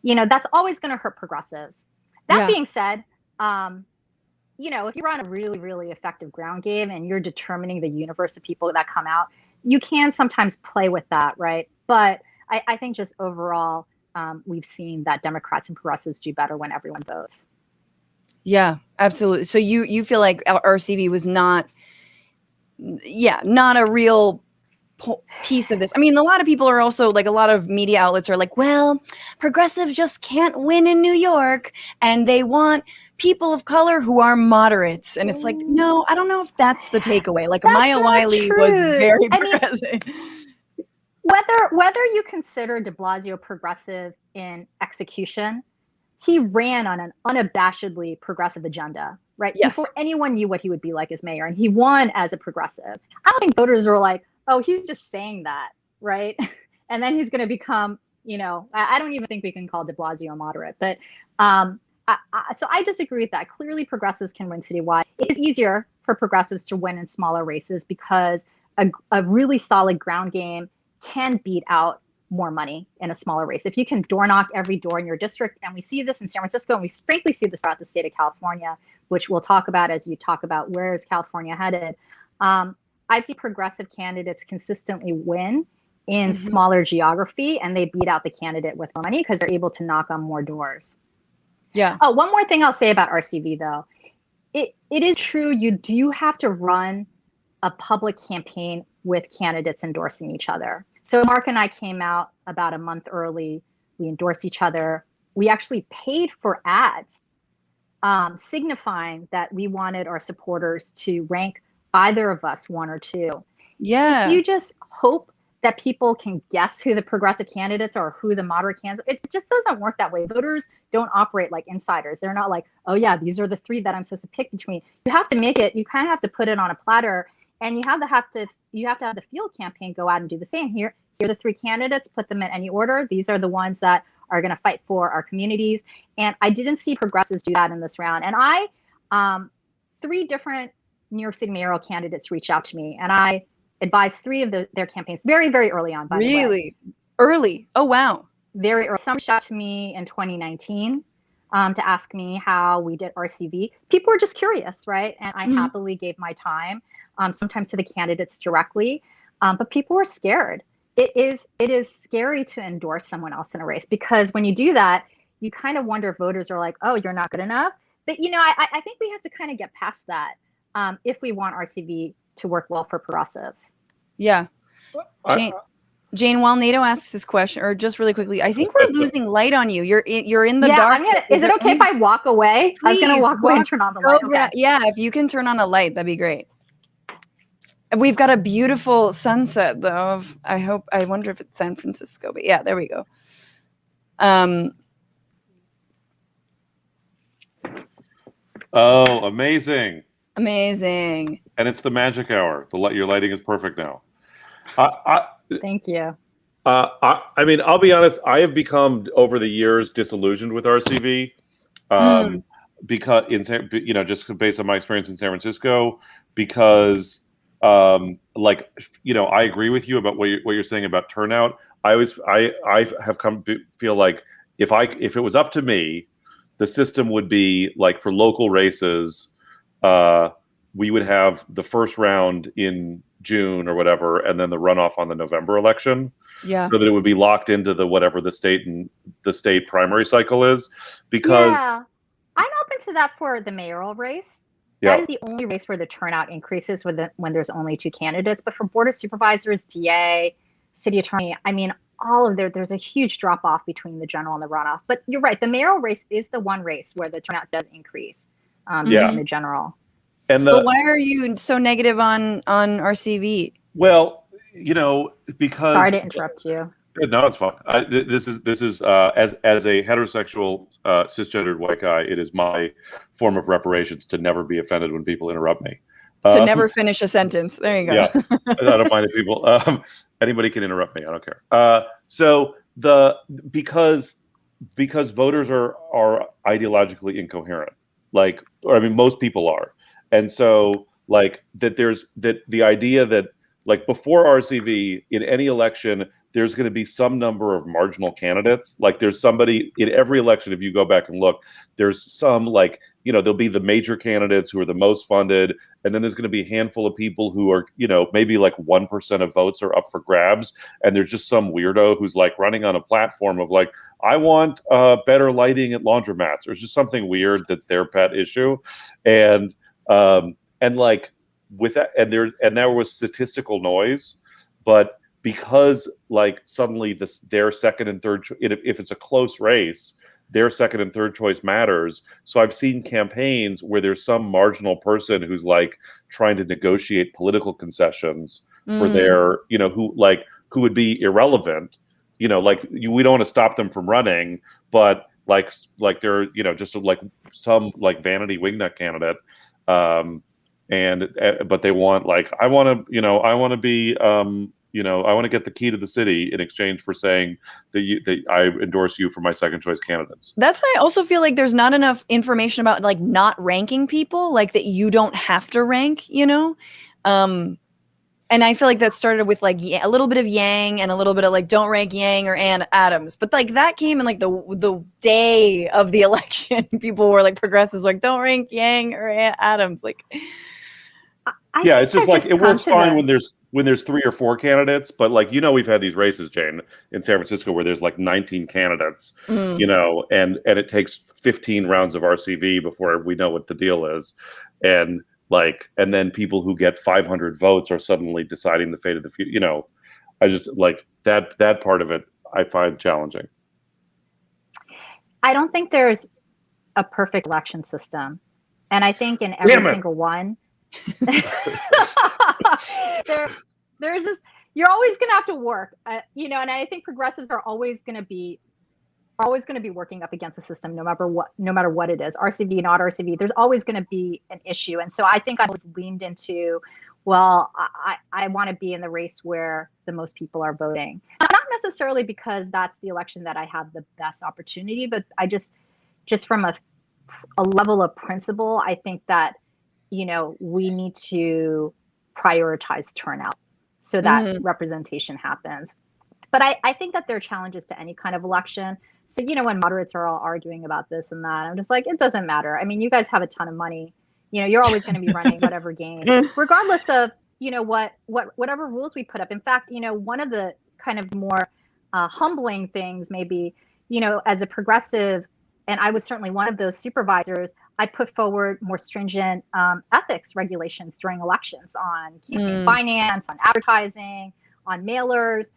that's always going to hurt progressives. That being said, if you run a really, really effective ground game and you're determining the universe of people that come out, you can sometimes play with that, right? But I think just overall, we've seen that Democrats and progressives do better when everyone votes. Yeah, absolutely. So you feel like RCV was not a real piece of this. I mean, a lot of people are also like, a lot of media outlets are like, well, progressives just can't win in New York and they want people of color who are moderates. And it's like, no, I don't know if that's the takeaway. Like Maya Wiley was very progressive. Whether you consider de Blasio progressive in execution, he ran on an unabashedly progressive agenda, right? Yes. Before anyone knew what he would be like as mayor, and he won as a progressive. I don't think voters were like, oh, he's just saying that, right? And then he's going to become, I don't even think we can call de Blasio moderate. But so I disagree with that. Clearly, progressives can win citywide. It is easier for progressives to win in smaller races because a really solid ground game can beat out more money in a smaller race. If you can door knock every door in your district, and we see this in San Francisco, and we frankly see this throughout the state of California, which we'll talk about as you talk about where is California headed. I see progressive candidates consistently win in smaller geography, and they beat out the candidate with more money because they're able to knock on more doors. Yeah. Oh, one more thing I'll say about RCV though. It is true, you do have to run a public campaign with candidates endorsing each other. So Mark and I came out about a month early. We endorsed each other. We actually paid for ads, signifying that we wanted our supporters to rank either of us 1 or 2. Yeah. If you just hope that people can guess who the progressive candidates are or who the moderate candidates, it just doesn't work that way. Voters don't operate like insiders. They're not like, oh yeah, these are the 3 that I'm supposed to pick between. You have to make it, you kind of have to put it on a platter, and you have to have the field campaign go out and do the same. Here are the 3 candidates, put them in any order. These are the ones that are going to fight for our communities. And I didn't see progressives do that in this round. And 3 different New York City mayoral candidates reached out to me, and I advised 3 of their campaigns very, very early on, by the way. Really? Early? Oh, wow. Very early. Some reached out to me in 2019 to ask me how we did RCV. People were just curious, right? And I happily gave my time, sometimes to the candidates directly, but people were scared. It is scary to endorse someone else in a race, because when you do that, you kind of wonder if voters are like, oh, you're not good enough. But, I think we have to kind of get past that if we want RCV to work well for progressives. Yeah. Jane, while Nato asks this question, or just really quickly, I think we're losing light on you. You're in the dark. Is it okay if I walk away? Please, I was going to walk away and turn on the light. Okay. Yeah, if you can turn on a light, that'd be great. We've got a beautiful sunset, though. I wonder if it's San Francisco, but yeah, there we go. Oh, amazing. Amazing. And it's the magic hour. Your lighting is perfect now. Thank you. I mean, I'll be honest. I have become over the years disillusioned with RCV, because just based on my experience in San Francisco, because I agree with you about what you're saying about turnout. I have come to feel like if it was up to me, the system would be like, for local races, we would have the first round in June or whatever, and then the runoff on the November election. Yeah. So that it would be locked into whatever the state primary cycle is. Because I'm open to that for the mayoral race. Yeah. That is the only race where the turnout increases when there's only 2 candidates. But for board of supervisors, DA, city attorney, I mean, there's a huge drop off between the general and the runoff. But you're right, the mayoral race is the one race where the turnout does increase between the general. But why are you so negative on RCV? Well, because sorry to interrupt you. No, it's fine. This is as a heterosexual cisgendered white guy, it is my form of reparations to never be offended when people interrupt me. To never finish a sentence. There you go. Yeah, I don't mind if people. Anybody can interrupt me. I don't care. So because voters are ideologically incoherent, most people are, And so like that the idea that like before RCV in any election, there's going to be some number of marginal candidates. Like there's somebody in every election, if you go back and look, there's some like, there'll be the major candidates who are the most funded. And then there's going to be a handful of people who are, maybe like 1% of votes are up for grabs. And there's just some weirdo who's like running on a platform of like, I want better lighting at laundromats, or it's just something weird that's their pet issue. And like with that, and there was statistical noise, but because like suddenly their second and third, if it's a close race, their second and third choice matters. So I've seen campaigns where there's some marginal person who's like trying to negotiate political concessions for their, who would be irrelevant, we don't want to stop them from running, but like they're, just like some like vanity wingnut candidate. But they want like, I want to be, I want to get the key to the city in exchange for saying that I endorse you for my second choice candidates. That's why I also feel like there's not enough information about like not ranking people, like that you don't have to rank, and I feel like that started with like a little bit of Yang and a little bit of like don't rank Yang or Adams, but like that came in like the day of the election. People were like progressives like don't rank Yang or Adams, like. It's just like it works fine when there's 3 or 4 candidates, but like we've had these races, Jane, in San Francisco where there's like 19 candidates, and it takes 15 rounds of RCV before we know what the deal is, and then people who get 500 votes are suddenly deciding the fate of the future. I just like that part of it I find challenging. I don't think there's a perfect election system, and I think in every single one. They're just, you're always going to have to work, and I think progressives are always going to be working up against the system, no matter what it is, RCV, not RCV, there's always going to be an issue. And so I think I was leaned into, well, I want to be in the race where the most people are voting, not necessarily because that's the election that I have the best opportunity, but I just from a level of principle, I think that we need to prioritize turnout so that representation happens. But I think that there are challenges to any kind of election. So, when moderates are all arguing about this and that, I'm just like, it doesn't matter. I mean, you guys have a ton of money. You're always going to be running whatever game, regardless of, whatever rules we put up. In fact, one of the kind of more humbling things maybe, as a progressive, and I was certainly one of those supervisors, I put forward more stringent ethics regulations during elections on campaign finance, on advertising, on mailers.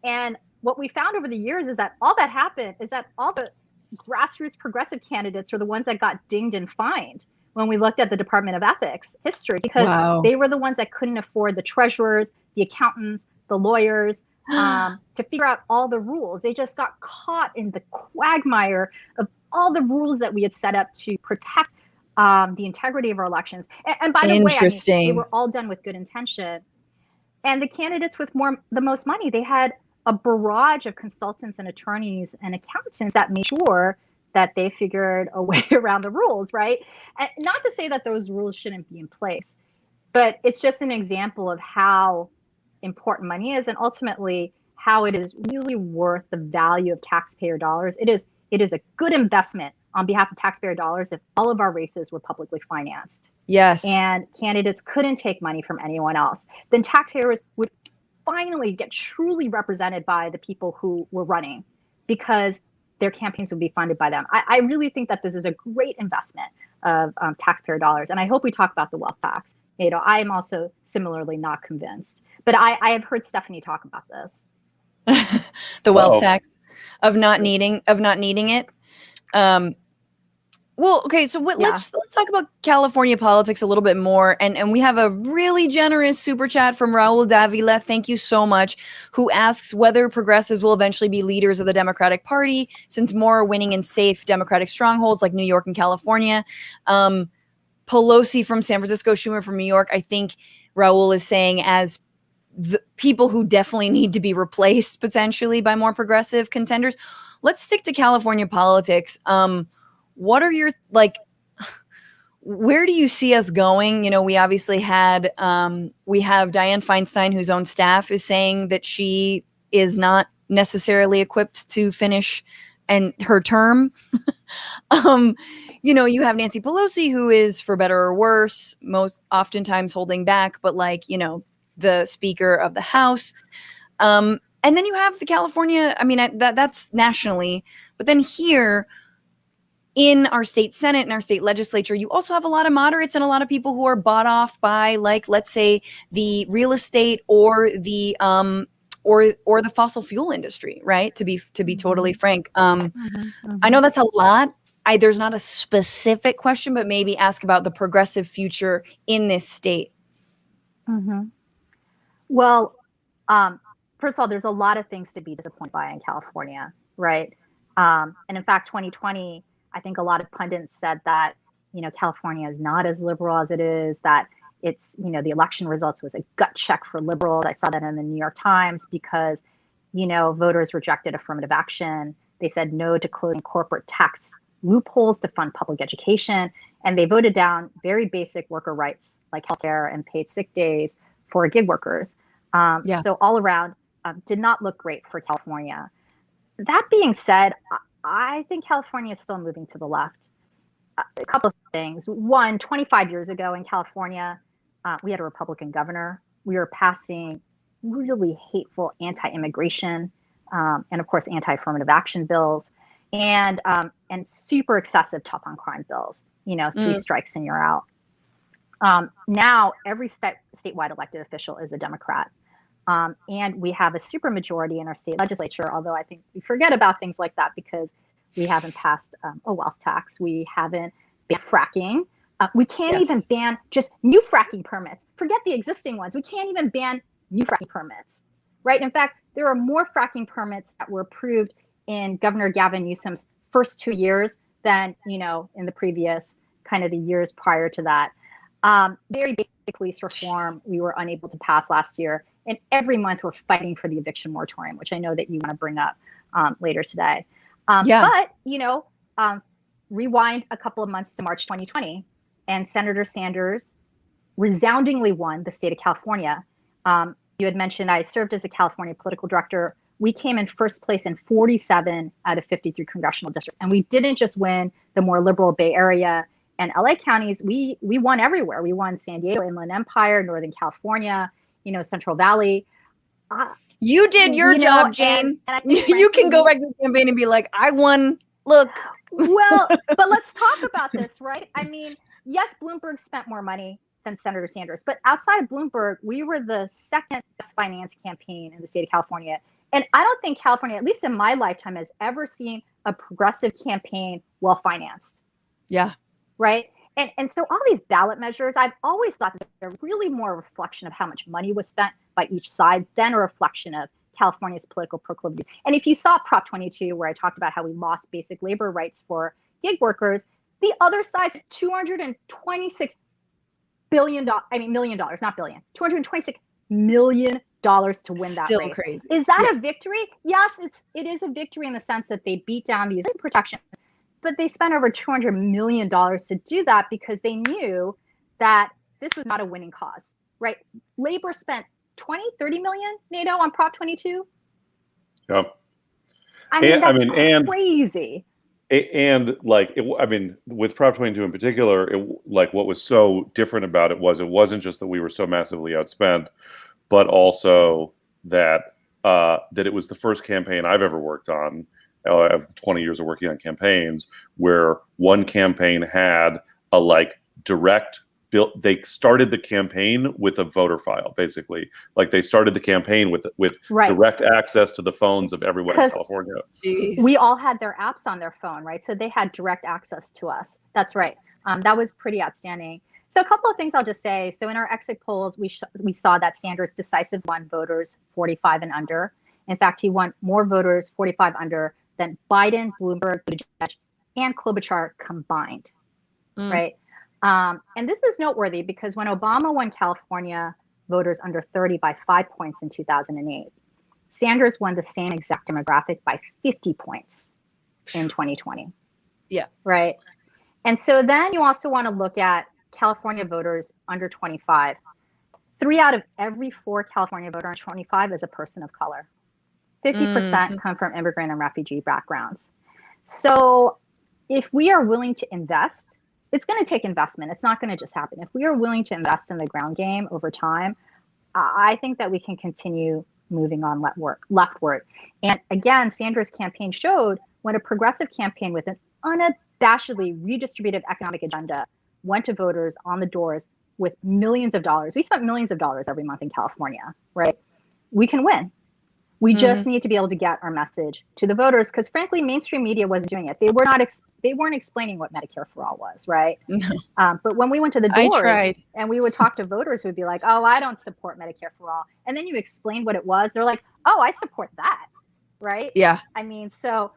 And what we found over the years is that all that happened is that all the grassroots progressive candidates were the ones that got dinged and fined when we looked at the Department of Ethics history, because they were the ones that couldn't afford the treasurers, the accountants, the lawyers, to figure out all the rules. They just got caught in the quagmire of all the rules that we had set up to protect the integrity of our elections. And by the way, they were all done with good intention. And the candidates with the most money, they had a barrage of consultants and attorneys and accountants that made sure that they figured a way around the rules, right? And not to say that those rules shouldn't be in place, but it's just an example of how important money is, and ultimately how it is really worth the value of taxpayer dollars. It is a good investment on behalf of taxpayer dollars if all of our races were publicly financed. Yes. And candidates couldn't take money from anyone else. Then taxpayers would finally get truly represented by the people who were running, because their campaigns would be funded by them. I really think that this is a great investment of taxpayer dollars. And I hope we talk about the wealth tax. I am also similarly not convinced, but I have heard Stephanie talk about this. The wealth tax of not needing it. Well, okay, so let's talk about California politics a little bit more. And we have a really generous super chat from Raul Davila. Thank you so much. Who asks whether progressives will eventually be leaders of the Democratic Party, since more are winning in safe Democratic strongholds like New York and California. Pelosi from San Francisco, Schumer from New York. I think Raul is saying as the people who definitely need to be replaced potentially by more progressive contenders. Let's stick to California politics. What are your where do you see us going? You know, we obviously had, we have Dianne Feinstein, whose own staff is saying that she is not necessarily equipped to finish her term. You know, you have Nancy Pelosi, who is, for better or worse, most oftentimes holding back, but like, you know, the Speaker of the House. And then you have the California, I mean, that's nationally, but then here, in our state Senate and our state legislature, you also have a lot of moderates and a lot of people who are bought off by, like, let's say, the real estate or the fossil fuel industry, right? To be totally frank. I know that's a lot. There's not a specific question, but maybe ask about the progressive future in this state. Well, first of all, there's a lot of things to be disappointed by in California, right? And in fact, 2020, I think a lot of pundits said that, you know, California is not as liberal as it is, that it's, you know, the election results was a gut check for liberals. I saw that in the New York Times because, you know, voters rejected affirmative action. They said no to closing corporate tax loopholes to fund public education. And they voted down very basic worker rights like healthcare and paid sick days for gig workers. So all around, did not look great for California. That being said, I think California is still moving to the left. A couple of things. One, 25 years ago in California, we had a Republican governor. We were passing really hateful anti-immigration and, of course, anti-affirmative action bills and super excessive tough on crime bills. You know, 3 strikes and you're out. Now, every statewide elected official is a Democrat. And we have a supermajority in our state legislature, although I think we forget about things like that because we haven't passed a wealth tax. We haven't banned fracking. We can't even ban just new fracking permits. Forget the existing ones. We can't even ban new fracking permits, right? In fact, there are more fracking permits that were approved in Governor Gavin Newsom's first 2 years than, you know, in the previous kind of the years prior to that. Very basic police reform we were unable to pass last year. And every month we're fighting for the eviction moratorium, which I know that you want to bring up later today. But, you know, rewind a couple of months to March 2020, and Senator Sanders resoundingly won the state of California. You had mentioned I served as a California political director. We came in first place in 47 out of 53 congressional districts. And we didn't just win the more liberal Bay Area and LA counties. We won everywhere. We won San Diego, Inland Empire, Northern California, you know, Central Valley. You did your job, Jane. And you can go back to the campaign and be like, I won. Look. Well, but let's talk about this, right? I mean, yes, Bloomberg spent more money than Senator Sanders, but outside of Bloomberg, we were the second best finance campaign in the state of California. And I don't think California, at least in my lifetime, has ever seen a progressive campaign well financed. Yeah. Right. And so all these ballot measures, I've always thought that they're really more a reflection of how much money was spent by each side than a reflection of California's political proclivities. And if you saw Prop 22, where I talked about how we lost basic labor rights for gig workers, the other side's $226 billion, million dollars, not billion, $226 million to win that Still race. Crazy. Is that a victory? Yes, it is a victory in the sense that they beat down these protections. But they spent over $200 million to do that because they knew that this was not a winning cause, right? Labor spent 30 million, Nato, on Prop 22. Yep. I mean, that's crazy. And like, with Prop 22 in particular, like what was so different about it wasn't just that we were so massively outspent, but also that it was the first campaign I've ever worked on. I have 20 years of working on campaigns where one campaign had a direct bill. They started the campaign with a voter file, basically. Like they started the campaign with direct access to the phones of everyone in California. Jeez. We all had their apps on their phone, right? So they had direct access to us. That's right. That was pretty outstanding. So a couple of things I'll just say. So in our exit polls, we saw that Sanders decisively won voters 45 and under. In fact, he won more voters 45 under than Biden, Bloomberg, Buttigieg, and Klobuchar combined, right? And this is noteworthy because when Obama won California voters under 30 by 5 points in 2008, Sanders won the same exact demographic by 50 points in 2020. Yeah. Right. And so then you also want to look at California voters under 25. 3 out of every 4 California voter under 25 is a person of color. 50% come from immigrant and refugee backgrounds. So if we are willing to invest, it's going to take investment. It's not going to just happen. If we are willing to invest in the ground game over time, I think that we can continue moving on leftward. And again, Sandra's campaign showed when a progressive campaign with an unabashedly redistributive economic agenda went to voters on the doors with millions of dollars. We spent millions of dollars every month in California, right? We can win. We just need to be able to get our message to the voters, because frankly, mainstream media wasn't doing it. They weren't explaining what Medicare for All was, right? No. But when we went to the I doors tried. and we would talk to voters who would be like, "Oh, I don't support Medicare for All," and then you explain what it was, they're like, "Oh, I support that," right? Yeah. I mean, so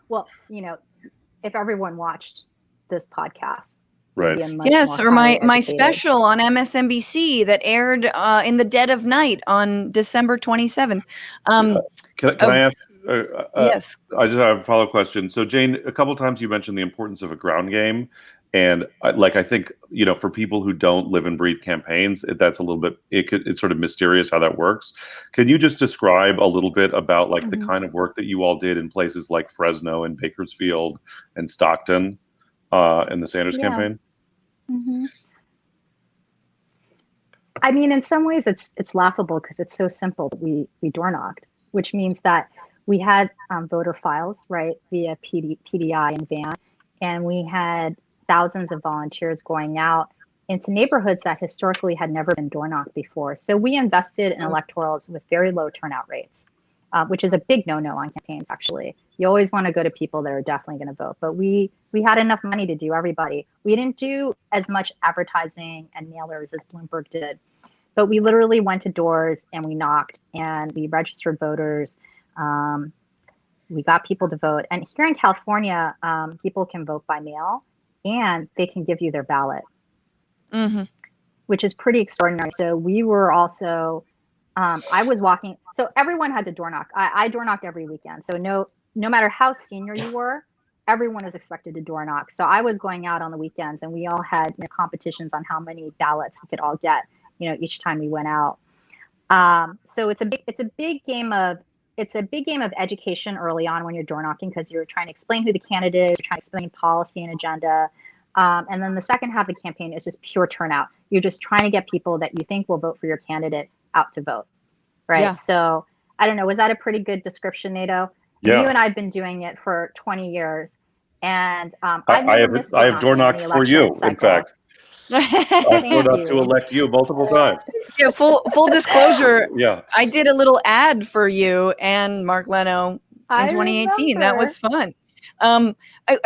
if everyone watched this podcast. Right. Yes, or my special on MSNBC that aired in the dead of night on December 27th. Can I ask? Yes. I just have a follow-up question. So, Jane, a couple of times you mentioned the importance of a ground game, and I think for people who don't live and breathe campaigns, that's a little bit it's sort of mysterious how that works. Can you just describe a little bit about the kind of work that you all did in places like Fresno and Bakersfield and Stockton in the Sanders campaign? I mean, in some ways, it's laughable because it's so simple. We door knocked, which means that we had voter files, right, via PDI and VAN, and we had thousands of volunteers going out into neighborhoods that historically had never been door knocked before. So we invested in electorals with very low turnout rates, which is a big no-no on campaigns, actually. You always want to go to people that are definitely going to vote. But we had enough money to do everybody. We didn't do as much advertising and mailers as Bloomberg did. But we literally went to doors and we knocked and we registered voters. We got people to vote. And here in California, people can vote by mail and they can give you their ballot, which is pretty extraordinary. So we were also, I was walking. So everyone had to door knock. I door knocked every weekend. So no matter how senior you were, everyone is expected to door knock. So I was going out on the weekends and we all had competitions on how many ballots we could all get, each time we went out. So it's a big game of education early on when you're door knocking, because you're trying to explain who the candidate is, you're trying to explain policy and agenda. And then the second half of the campaign is just pure turnout. You're just trying to get people that you think will vote for your candidate out to vote. Right. Yeah. So I don't know. Was that a pretty good description, Nato? Yeah. You and I have been doing it for 20 years. And I have door knocked for you, in fact. I've door knocked to elect you multiple times. Yeah, full disclosure. Yeah. I did a little ad for you and Mark Leno in 2018. That was fun. I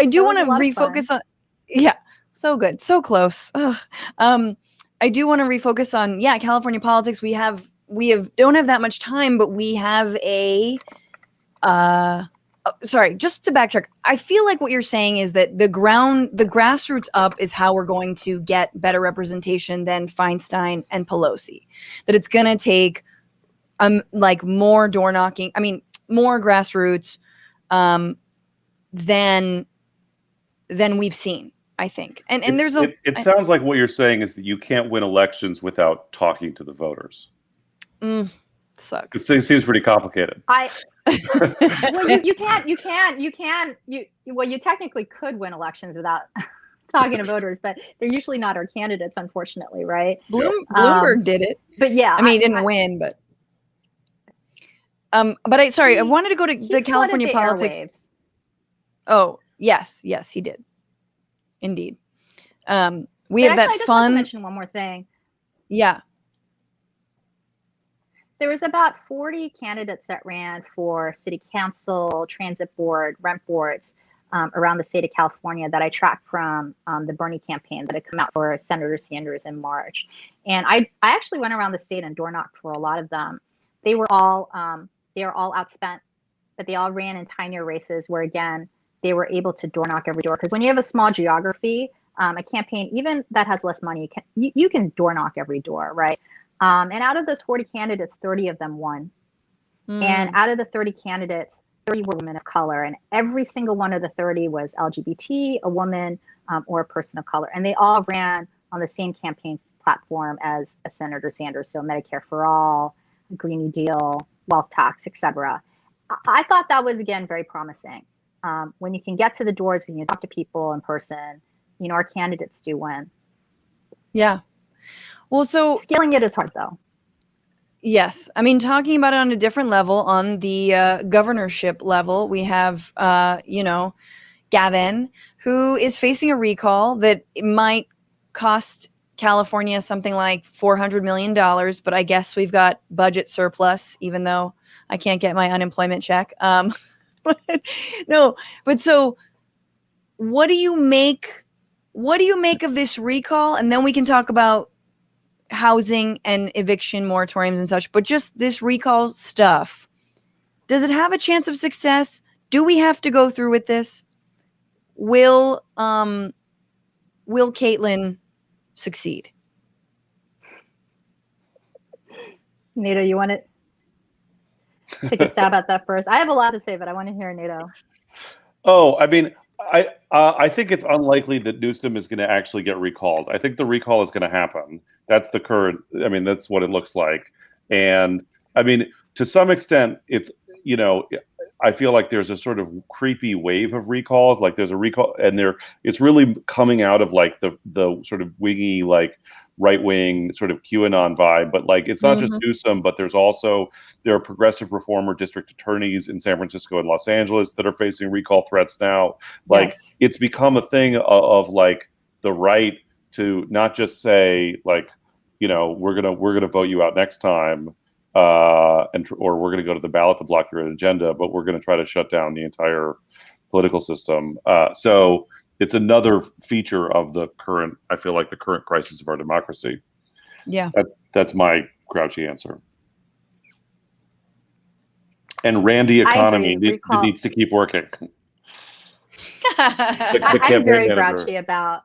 do want to refocus on. Yeah, so good, so close. I do want to refocus on California politics. We don't have that much time, but we have a. Sorry, just to backtrack, I feel like what you're saying is that the grassroots up is how we're going to get better representation than Feinstein and Pelosi. That it's going to take more door knocking. I mean, more grassroots than we've seen, I think. And there's it sounds like what you're saying is that you can't win elections without talking to the voters. Sucks. It seems pretty complicated. Well, you technically could win elections without talking to voters, but they're usually not our candidates, unfortunately, right? Bloomberg did it, but yeah, I mean, he didn't win, but I wanted to go to the California politics. Airwaves. Oh, yes, he did, indeed. We have that I just fun. Want to mention one more thing. Yeah. There was about 40 candidates that ran for city council, transit board, rent boards around the state of California that I tracked from the Bernie campaign that had come out for Senator Sanders in March. And I actually went around the state and door knocked for a lot of them. They were all outspent, but they all ran in tinier races where, again, they were able to door knock every door. Because when you have a small geography, a campaign, even that has less money, you can door knock every door, right? And out of those 40 candidates, 30 of them won. And out of the 30 candidates, 30 were women of color, and every single one of the 30 was LGBT, a woman, or a person of color. And they all ran on the same campaign platform as Senator Sanders. So Medicare for All, Green New Deal, wealth tax, etc. I thought that was, again, very promising. When you can get to the doors, when you talk to people in person, you know, our candidates do win. Yeah. Well, so scaling it is hard, though. Yes. I mean, talking about it on a different level, on the governorship level, we have, you know, Gavin, who is facing a recall that might cost California something like $400 million. But I guess we've got budget surplus, even though I can't get my unemployment check. No, but so what do you make of this recall? And then we can talk about housing and eviction moratoriums and such, but just this recall stuff, does it have a chance of success? Do we have to go through with this? Will Caitlyn succeed? Nato, you want to take a stab at that first? I have a lot to say, but I want to hear Nato. Oh, I mean, I think it's unlikely that Newsom is going to actually get recalled. I think the recall is going to happen. That's the current. I mean, that's what it looks like. And I mean, to some extent, it's, you know, I feel like there's a sort of creepy wave of recalls. Like there's a recall, and it's really coming out of like the sort of wingy, like right-wing sort of QAnon vibe. But like, it's not just Newsom, but there are progressive reformer district attorneys in San Francisco and Los Angeles that are facing recall threats now. Like, yes. It's become a thing of like the right to not just say like, you know, we're gonna vote you out next time, or we're going to go to the ballot to block your agenda, but we're going to try to shut down the entire political system. So it's another feature of I feel like the current crisis of our democracy. Yeah. That's my grouchy answer. And Randy economy needs to keep working. I'm very grouchy about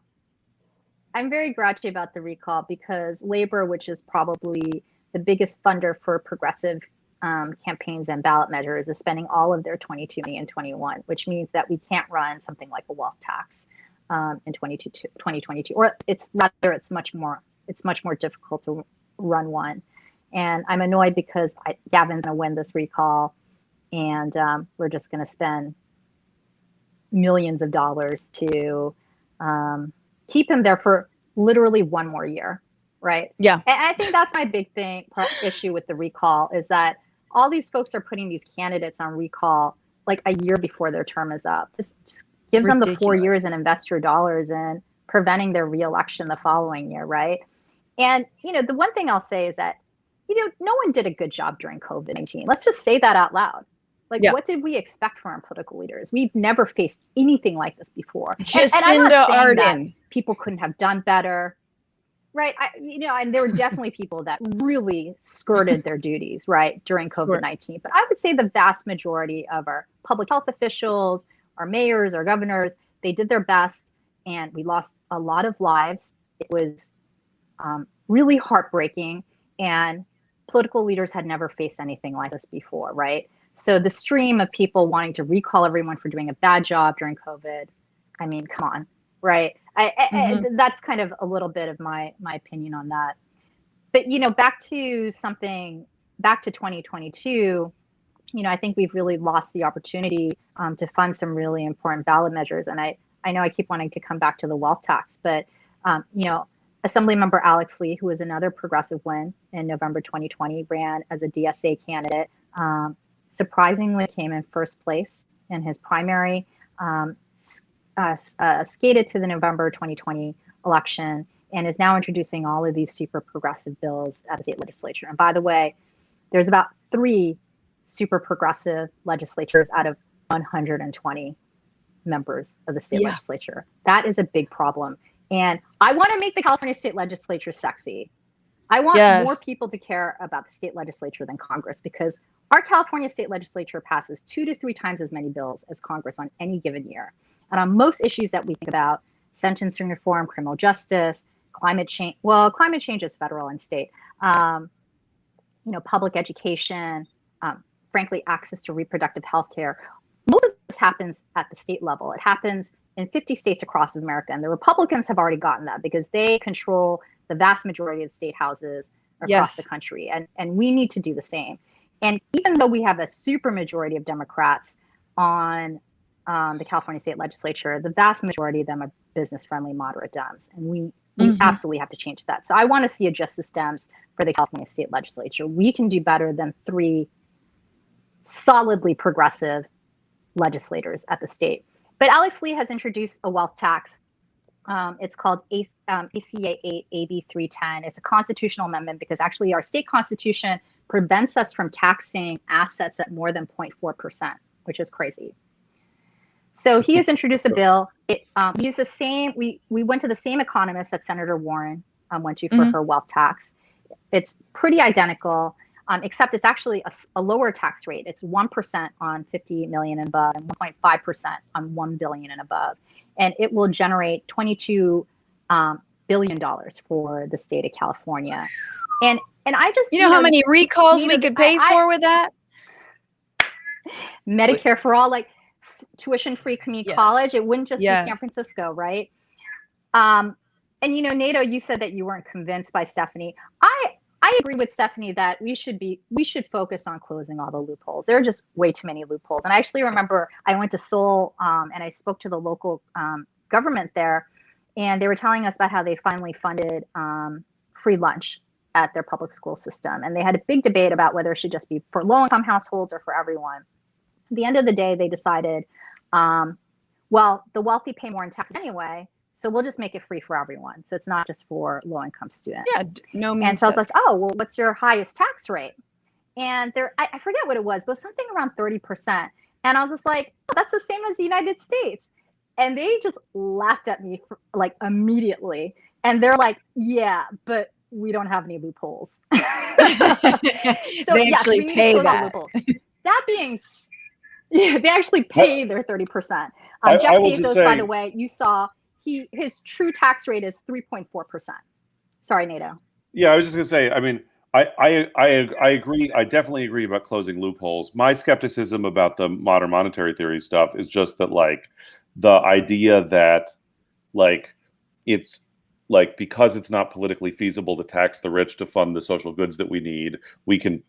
the recall because labor, which is probably the biggest funder for progressive campaigns and ballot measures, is spending all of their $22 million in 21, which means that we can't run something like a wealth tax in 2022, or it's much more difficult to run one. And I'm annoyed because Gavin's going to win this recall, and we're just going to spend millions of dollars to keep him there for literally one more year. Right. Yeah. And I think that's my big issue with the recall is that all these folks are putting these candidates on recall like a year before their term is up. Just give them the 4 years and invest your dollars in preventing their reelection the following year. Right. And, you know, the one thing I'll say is that, you know, no one did a good job during COVID-19. Let's just say that out loud. Like, what did we expect from our political leaders? We've never faced anything like this before. And I'm not saying that people couldn't have done better. Right. And there were definitely people that really skirted their duties, right, during COVID-19. Sure. But I would say the vast majority of our public health officials, our mayors, our governors, they did their best, and we lost a lot of lives. It was really heartbreaking, and political leaders had never faced anything like this before, right? So the stream of people wanting to recall everyone for doing a bad job during COVID, I mean, come on, right? That's kind of a little bit of my opinion on that. But, you know, back to 2022, you know, I think we've really lost the opportunity to fund some really important ballot measures. And I know I keep wanting to come back to the wealth tax, but, you know, Assemblymember Alex Lee, who was another progressive win in November 2020, ran as a DSA candidate, surprisingly came in first place in his primary, skated to the November 2020 election, and is now introducing all of these super progressive bills at the state legislature. And by the way, there's about 3 super progressive legislatures out of 120 members of the state legislature. That is a big problem. And I want to make the California state legislature sexy. I want more people to care about the state legislature than Congress, because our California state legislature passes 2 to 3 times as many bills as Congress on any given year. And on most issues that we think about, sentencing reform, criminal justice, climate change, well, climate change is federal and state, you know, public education, frankly, access to reproductive health care. Most of this happens at the state level. It happens in 50 states across America. And the Republicans have already gotten that because they control the vast majority of the state houses across the country. And we need to do the same. And even though we have a super majority of Democrats on the California state legislature, the vast majority of them are business-friendly, moderate Dems. And we absolutely have to change that. So I want to see a Justice Dems for the California state legislature. We can do better than 3 solidly progressive legislators at the state. But Alex Lee has introduced a wealth tax. It's called ACA 8 AB 310. It's a constitutional amendment because actually our state constitution prevents us from taxing assets at more than 0.4%, which is crazy. So he has introduced a bill. It used the same. We went to the same economist that Senator Warren went to for her wealth tax. It's pretty identical, except it's actually a lower tax rate. It's 1% on 50 million and above, and 1.5% on 1 billion and above, and it will generate $22 billion for the state of California. And I just you know how many recalls we could pay for with that? Medicare for all, like tuition-free community college. It wouldn't just be San Francisco, right? And you know, Nato, you said that you weren't convinced by Stephanie. I agree with Stephanie that we should focus on closing all the loopholes. There are just way too many loopholes. And I actually remember I went to Seoul and I spoke to the local government there, and they were telling us about how they finally funded free lunch at their public school system. And they had a big debate about whether it should just be for low-income households or for everyone. At the end of the day, they decided, well, the wealthy pay more in taxes anyway, so we'll just make it free for everyone. So it's not just for low-income students. Yeah, no means And so I was like, oh, well, what's your highest tax rate? And I forget what it was, but something around 30%. And I was just like, oh, that's the same as the United States. And they just laughed at me like immediately. And they're like, yeah, but we don't have any loopholes. So they actually pay that. That being, they actually pay their 30%. Jeff Bezos, by the way, you saw his true tax rate is 3.4%. Sorry, Nato. Yeah, I was just gonna say. I mean, I agree. I definitely agree about closing loopholes. My skepticism about the modern monetary theory stuff is just that, like, the idea that, like, it's like because it's not politically feasible to tax the rich to fund the social goods that we need, we can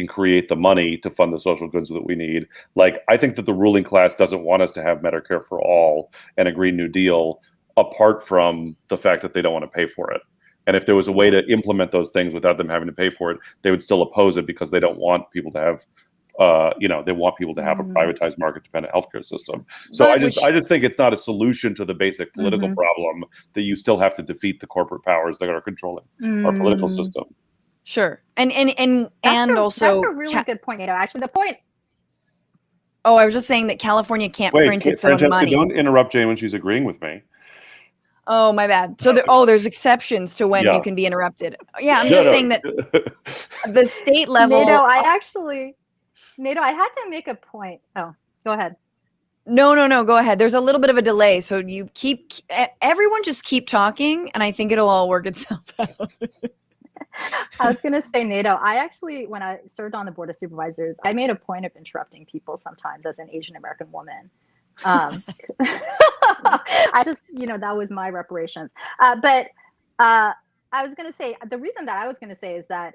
create the money to fund the social goods that we need. Like, I think that the ruling class doesn't want us to have Medicare for all and a Green New Deal, apart from the fact that they don't want to pay for it. And if there was a way to implement those things without them having to pay for it, they would still oppose it because they don't want people to have, they want people to have a privatized market-dependent healthcare system. So I just think it's not a solution to the basic political problem that you still have to defeat the corporate powers that are controlling our political system. Sure, and also that's a really good point, Nato. Actually, the point. Oh, I was just saying that California can't print its own Francesca, money. don't interrupt Jane when she's agreeing with me. Oh, my bad. So there's exceptions to when you can be interrupted. Yeah, I'm just saying that the state level. Nato, I had to make a point. Oh, go ahead. No, go ahead. There's a little bit of a delay, so everyone just keep talking, and I think it'll all work itself out. I was going to say, Nato, I actually, when I served on the Board of Supervisors, I made a point of interrupting people sometimes as an Asian American woman. I just, that was my reparations. But I was going to say, the reason that I was going to say is that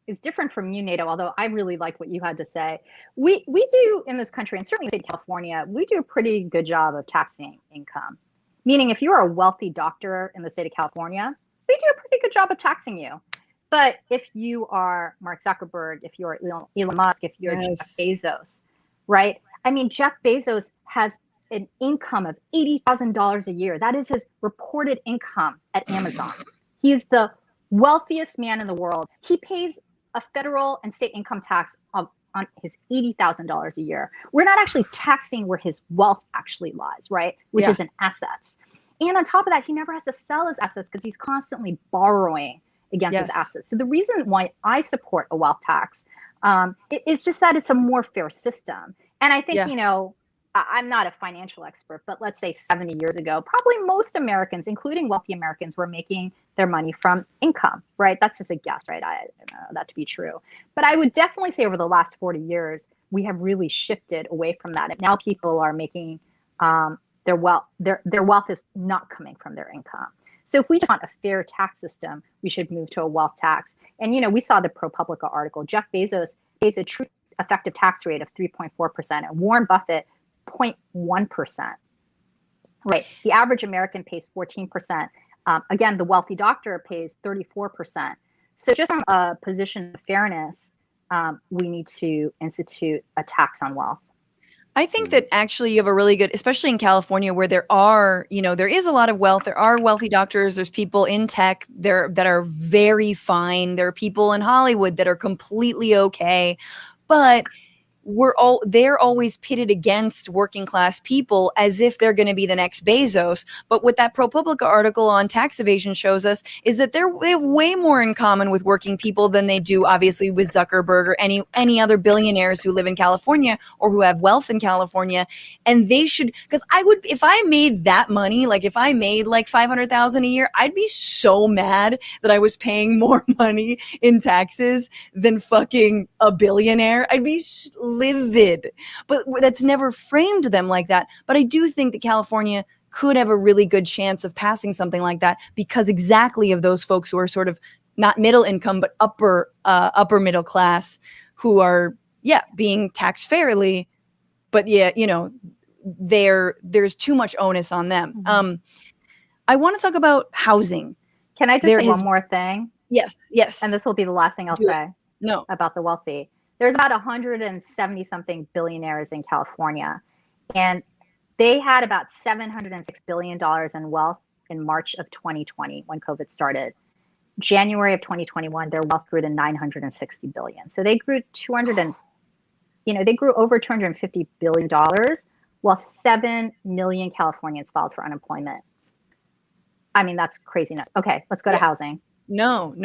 is different from you, Nato, although I really like what you had to say. We do in this country, and certainly in the state of California, we do a pretty good job of taxing income. Meaning if you're a wealthy doctor in the state of California, we do a pretty good job of taxing you. But if you are Mark Zuckerberg, if you're Elon Musk, if you're Jeff Bezos, right? I mean, Jeff Bezos has an income of $80,000 a year. That is his reported income at Amazon. He is the wealthiest man in the world. He pays a federal and state income tax on his $80,000 a year. We're not actually taxing where his wealth actually lies, right? Which is in assets. And on top of that, he never has to sell his assets because he's constantly borrowing against his assets. So the reason why I support a wealth tax is just that it's a more fair system. And I think, I'm not a financial expert, but let's say 70 years ago, probably most Americans, including wealthy Americans, were making their money from income, right? That's just a guess, right? I don't know that to be true. But I would definitely say over the last 40 years, we have really shifted away from that. And now people are making their wealth is not coming from their income. So if we just want a fair tax system, we should move to a wealth tax. And, we saw the ProPublica article. Jeff Bezos pays a true effective tax rate of 3.4%, and Warren Buffett 0.1%. Right. The average American pays 14%. Again, the wealthy doctor pays 34%. So just from a position of fairness, we need to institute a tax on wealth. I think that actually you have a really good, especially in California, where there are, there is a lot of wealth. There are wealthy doctors. There's people in tech there that are very fine. There are people in Hollywood that are completely okay. But they're always pitted against working class people as if they're going to be the next Bezos. But what that ProPublica article on tax evasion shows us is that they have way more in common with working people than they do, obviously, with Zuckerberg or any other billionaires who live in California or who have wealth in California. And they should, because if I made that money, like if I made like $500,000 a year, I'd be so mad that I was paying more money in taxes than fucking a billionaire. I'd be livid, but that's never framed them like that. But I do think that California could have a really good chance of passing something like that because exactly of those folks who are sort of not middle income, but upper middle class, who are, being taxed fairly, but there's too much onus on them. Mm-hmm. I want to talk about housing. Can I just say one more thing? Yes. And this will be the last thing I'll say about the wealthy. There's about 170 something billionaires in California, and they had about $706 billion in wealth in March of 2020 when COVID started. January of 2021, their wealth grew to 960 billion. So they grew they grew over $250 billion while 7 million Californians filed for unemployment. I mean, that's craziness. Okay, let's go to housing. No,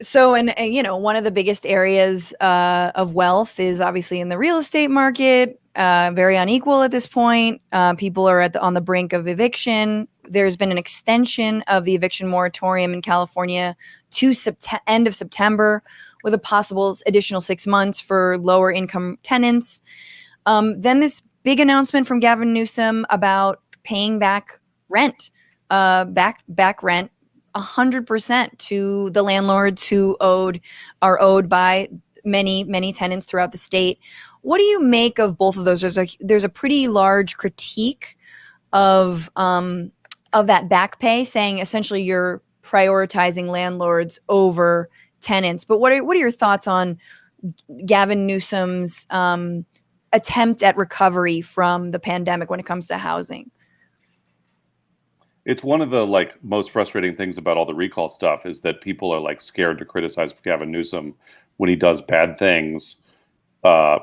so, and one of the biggest areas of wealth is obviously in the real estate market, very unequal at this point. People are on the brink of eviction. There's been an extension of the eviction moratorium in California to end of September with a possible additional 6 months for lower income tenants. Then this big announcement from Gavin Newsom about paying back rent, back rent 100% to the landlords who are owed by many tenants throughout the state. What do you make of both of those? There's a pretty large critique of that back pay, saying essentially you're prioritizing landlords over tenants. But what are your thoughts on Gavin Newsom's attempt at recovery from the pandemic when it comes to housing? It's one of the most frustrating things about all the recall stuff is that people are scared to criticize Gavin Newsom when he does bad things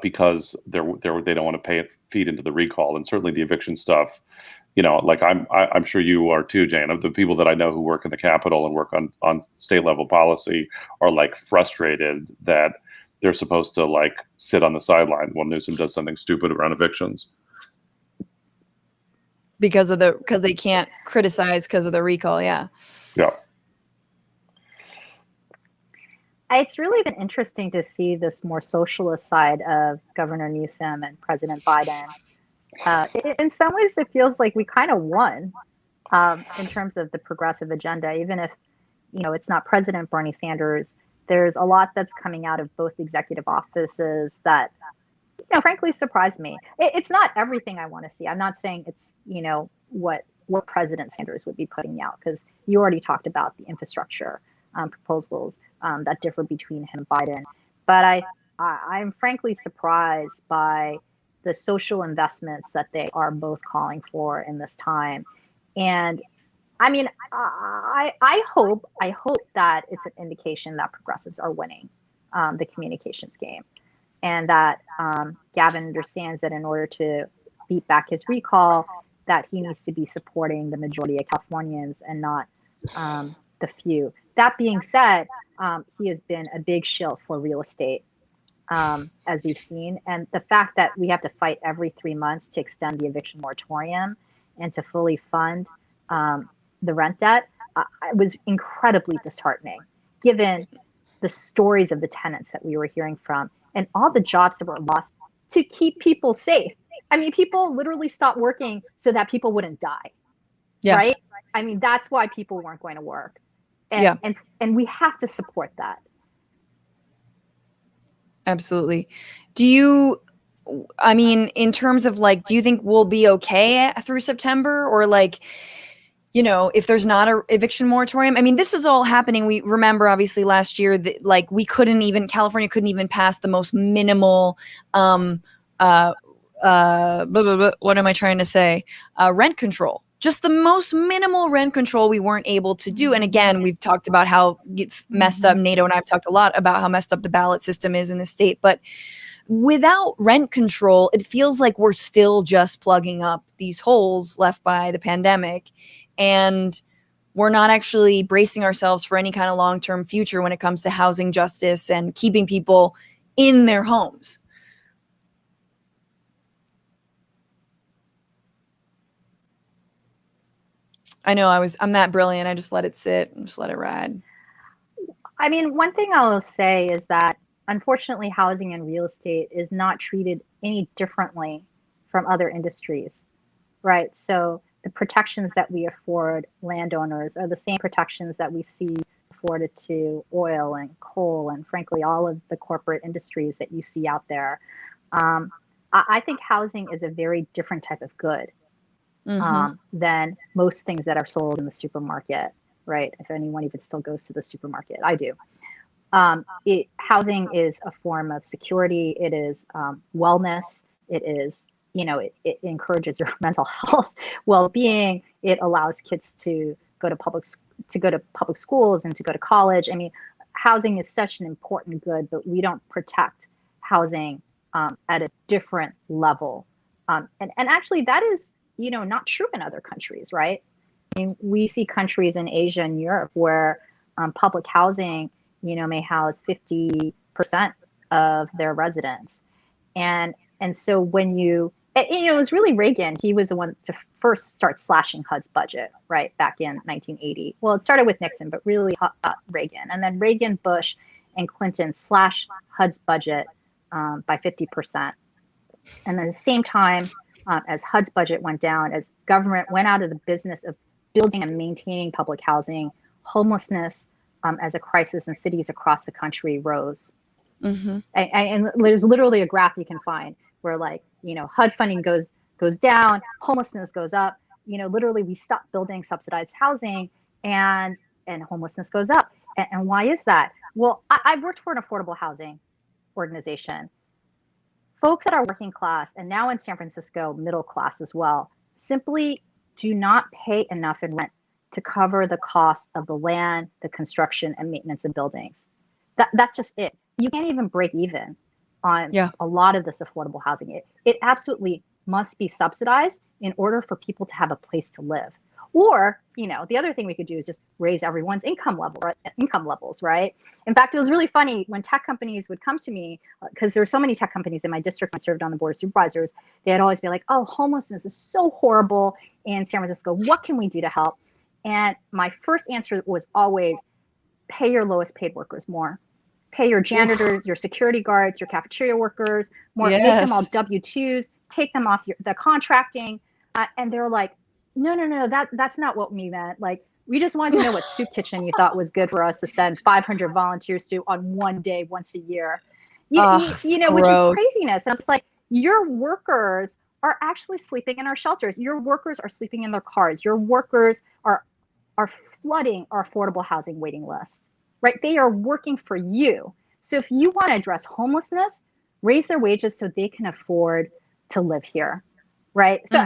because they don't want to feed into the recall. And certainly the eviction stuff, I'm sure you are too, Jane. Of the people that I know who work in the Capitol and work on state level policy are frustrated that they're supposed to sit on the sideline while Newsom does something stupid around evictions. Because they can't criticize because of the recall. Yeah. It's really been interesting to see this more socialist side of Governor Newsom and President Biden. In some ways, it feels like we kind of won in terms of the progressive agenda, even if, it's not President Bernie Sanders. There's a lot that's coming out of both executive offices that, frankly surprised me. It's not everything I want to see. I'm not saying it's, what President Sanders would be putting out, because you already talked about the infrastructure proposals that differ between him and Biden. But I'm frankly surprised by the social investments that they are both calling for in this time. And I mean, I hope that it's an indication that progressives are winning the communications game, and that Gavin understands that in order to beat back his recall, that he needs to be supporting the majority of Californians and not the few. That being said, he has been a big shill for real estate as we've seen. And the fact that we have to fight every 3 months to extend the eviction moratorium and to fully fund the rent debt was incredibly disheartening, given the stories of the tenants that we were hearing from and all the jobs that were lost to keep people safe. I mean, people literally stopped working so that people wouldn't die, right? I mean, that's why people weren't going to work. And, and we have to support that. Absolutely. Do you, I mean, in terms of like, do you think we'll be okay through September, or like, you know, if there's not a eviction moratorium? I mean, this is all happening. We remember obviously last year that like California couldn't even pass the most minimal, blah, blah, blah, what am I trying to say? Rent control. Just the most minimal rent control we weren't able to do. And again, we've talked about how messed up, Nato and I have talked a lot about how messed up the ballot system is in the state. But without rent control, it feels like we're still just plugging up these holes left by the pandemic. And we're not actually bracing ourselves for any kind of long-term future when it comes to housing justice and keeping people in their homes. I know I'm that brilliant. I just let it sit and just let it ride. I mean, one thing I will say is that unfortunately, housing and real estate is not treated any differently from other industries, right? So the protections that we afford landowners are the same protections that we see afforded to oil and coal and frankly, all of the corporate industries that you see out there. I think housing is a very different type of good. Than most things that are sold in the supermarket, right? If anyone even still goes to the supermarket, I do. Housing is a form of security. It is wellness. It is, you know, it encourages your mental health, well-being. It allows kids to go to public schools and to go to college. I mean, housing is such an important good, but we don't protect housing at a different level. And actually, that is, you know, not true in other countries, right? I mean, we see countries in Asia and Europe where public housing, you know, may house 50% of their residents. And so when you know, it was really Reagan, he was the one to first start slashing HUD's budget, right, back in 1980. Well, it started with Nixon, but really Reagan. And then Reagan, Bush, and Clinton slashed HUD's budget by 50%. And then at the same time, as HUD's budget went down, as government went out of the business of building and maintaining public housing, homelessness as a crisis in cities across the country rose. And there's literally a graph you can find where, like, you know, HUD funding goes down, homelessness goes up. You know, literally we stop building subsidized housing and homelessness goes up. And why is that? Well, I've worked for an affordable housing organization. Folks that are working class, and now in San Francisco, middle class as well, simply do not pay enough in rent to cover the cost of the land, the construction, and maintenance of buildings. That's just it. You can't even break even on a lot of this affordable housing. It absolutely must be subsidized in order for people to have a place to live. Or, you know, the other thing we could do is just raise everyone's income levels, right? In fact, it was really funny when tech companies would come to me, because there were so many tech companies in my district. I served on the board of supervisors. They'd always be like, oh, homelessness is so horrible in San Francisco. What can we do to help? And my first answer was always, pay your lowest paid workers more. Pay your janitors, your security guards, your cafeteria workers more. Make them all W-2s. Take them off the contracting. And they're like, no, that's not what we meant. Like, we just wanted to know what soup kitchen you thought was good for us to send 500 volunteers to on one day, once a year. You know, which is craziness. And it's like, your workers are actually sleeping in our shelters. Your workers are sleeping in their cars. Your workers are flooding our affordable housing waiting list, right? They are working for you. So if you want to address homelessness, raise their wages so they can afford to live here. Right. So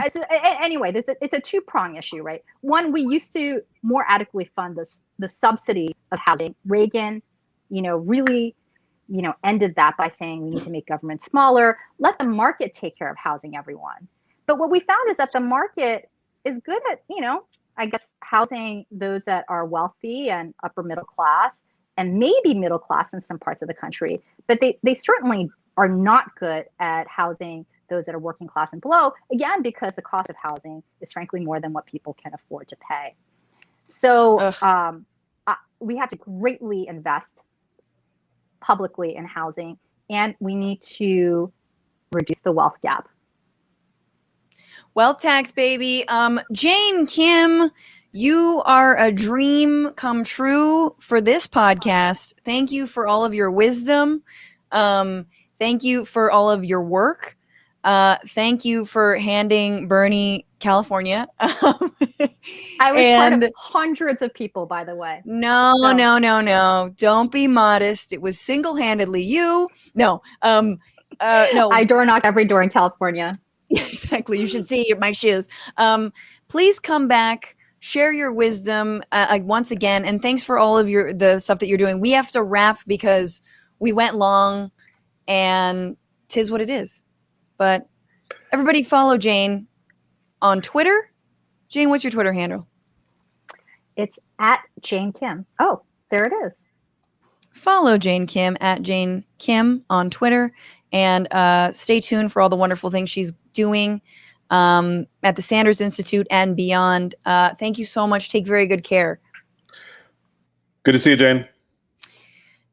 anyway, it's a two-prong issue, right? One, we used to more adequately fund the subsidy of housing. Reagan, you know, really, you know, ended that by saying we need to make government smaller, let the market take care of housing everyone. But what we found is that the market is good at, you know, I guess, housing those that are wealthy and upper middle class, and maybe middle class in some parts of the country, but they certainly are not good at housing those that are working class and below, again, because the cost of housing is frankly more than what people can afford to pay. So we have to greatly invest publicly in housing, and we need to reduce the wealth gap. Wealth tax, baby. Jane Kim, you are a dream come true for this podcast. Thank you for all of your wisdom. Thank you for all of your work. Thank you for handing Bernie California. I was part of hundreds of people, by the way. No. Don't be modest. It was single-handedly you. No. No. I door knock every door in California. Exactly. You should see my shoes. Please come back, share your wisdom once again, and thanks for all of the stuff that you're doing. We have to wrap because we went long, and 'tis what it is. But everybody follow Jane on Twitter. Jane, what's your Twitter handle? It's at Jane Kim. Oh, there it is. Follow Jane Kim at Jane Kim on Twitter, and stay tuned for all the wonderful things she's doing at the Sanders Institute and beyond. Thank you so much. Take very good care. Good to see you, Jane.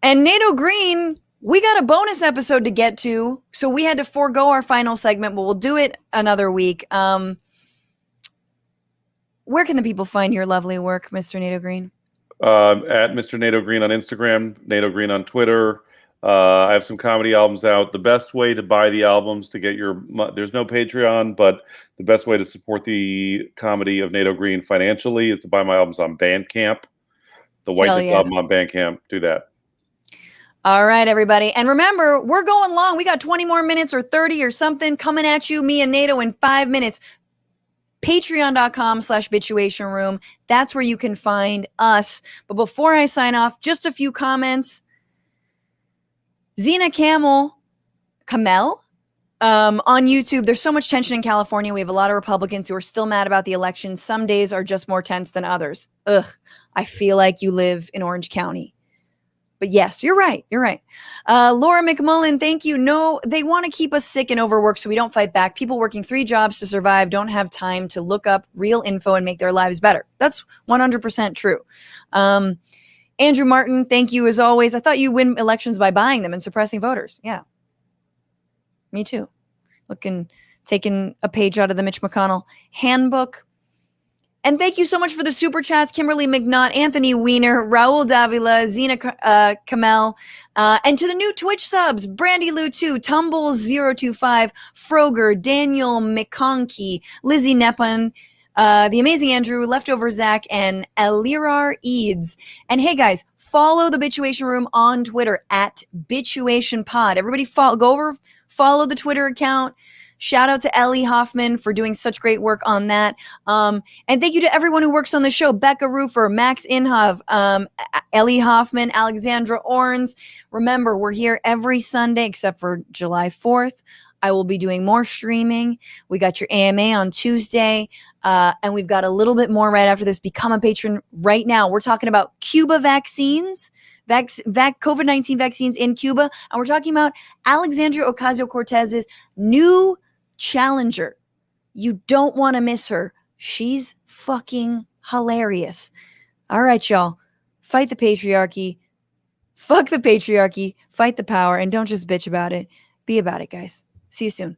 And Nato Green, we got a bonus episode to get to, so we had to forego our final segment, but we'll do it another week. Where can the people find your lovely work, Mr. Nato Green? At Mr. Nato Green on Instagram, Nato Green on Twitter. I have some comedy albums out. The best way to buy the albums to get there's no Patreon, but the best way to support the comedy of Nato Green financially is to buy my albums on Bandcamp. The Whiteness album on Bandcamp. Do that. All right, everybody. And remember, we're going long. We got 20 more minutes or 30 or something coming at you, me and Nato, in 5 minutes. Patreon.com/Bitchuation Room. That's where you can find us. But before I sign off, just a few comments. Zena Kamel on YouTube. There's so much tension in California. We have a lot of Republicans who are still mad about the election. Some days are just more tense than others. Ugh, I feel like you live in Orange County. But yes, you're right. You're right. Laura McMullen, thank you. No, they want to keep us sick and overworked so we don't fight back. People working 3 jobs to survive don't have time to look up real info and make their lives better. That's 100% true. Andrew Martin, thank you as always. I thought you win elections by buying them and suppressing voters. Yeah. Me too. Taking a page out of the Mitch McConnell handbook. And thank you so much for the super chats, Kimberly McNaught, Anthony Weiner, Raul Davila, Zena Kamel, and to the new Twitch subs, Brandy Lou 2, Tumbles025, Froger, Daniel McConkey, Lizzie Nepon, the amazing Andrew, Leftover Zach, and Elirar Eads. And hey guys, follow the Bitchuation Room on Twitter at BitchuationPod. Everybody go over, follow the Twitter account. Shout out to Ellie Hoffman for doing such great work on that. And thank you to everyone who works on the show. Becca Roofer, Max Inhov, Ellie Hoffman, Alexandra Orns. Remember, we're here every Sunday except for July 4th. I will be doing more streaming. We got your AMA on Tuesday. And we've got a little bit more right after this. Become a patron right now. We're talking about Cuba vaccines. COVID-19 vaccines in Cuba. And we're talking about Alexandria Ocasio-Cortez's new challenger. You don't want to miss her. She's fucking hilarious. All right, y'all. Fight the patriarchy. Fuck the patriarchy. Fight the power. And don't just bitch about it. Be about it, guys. See you soon.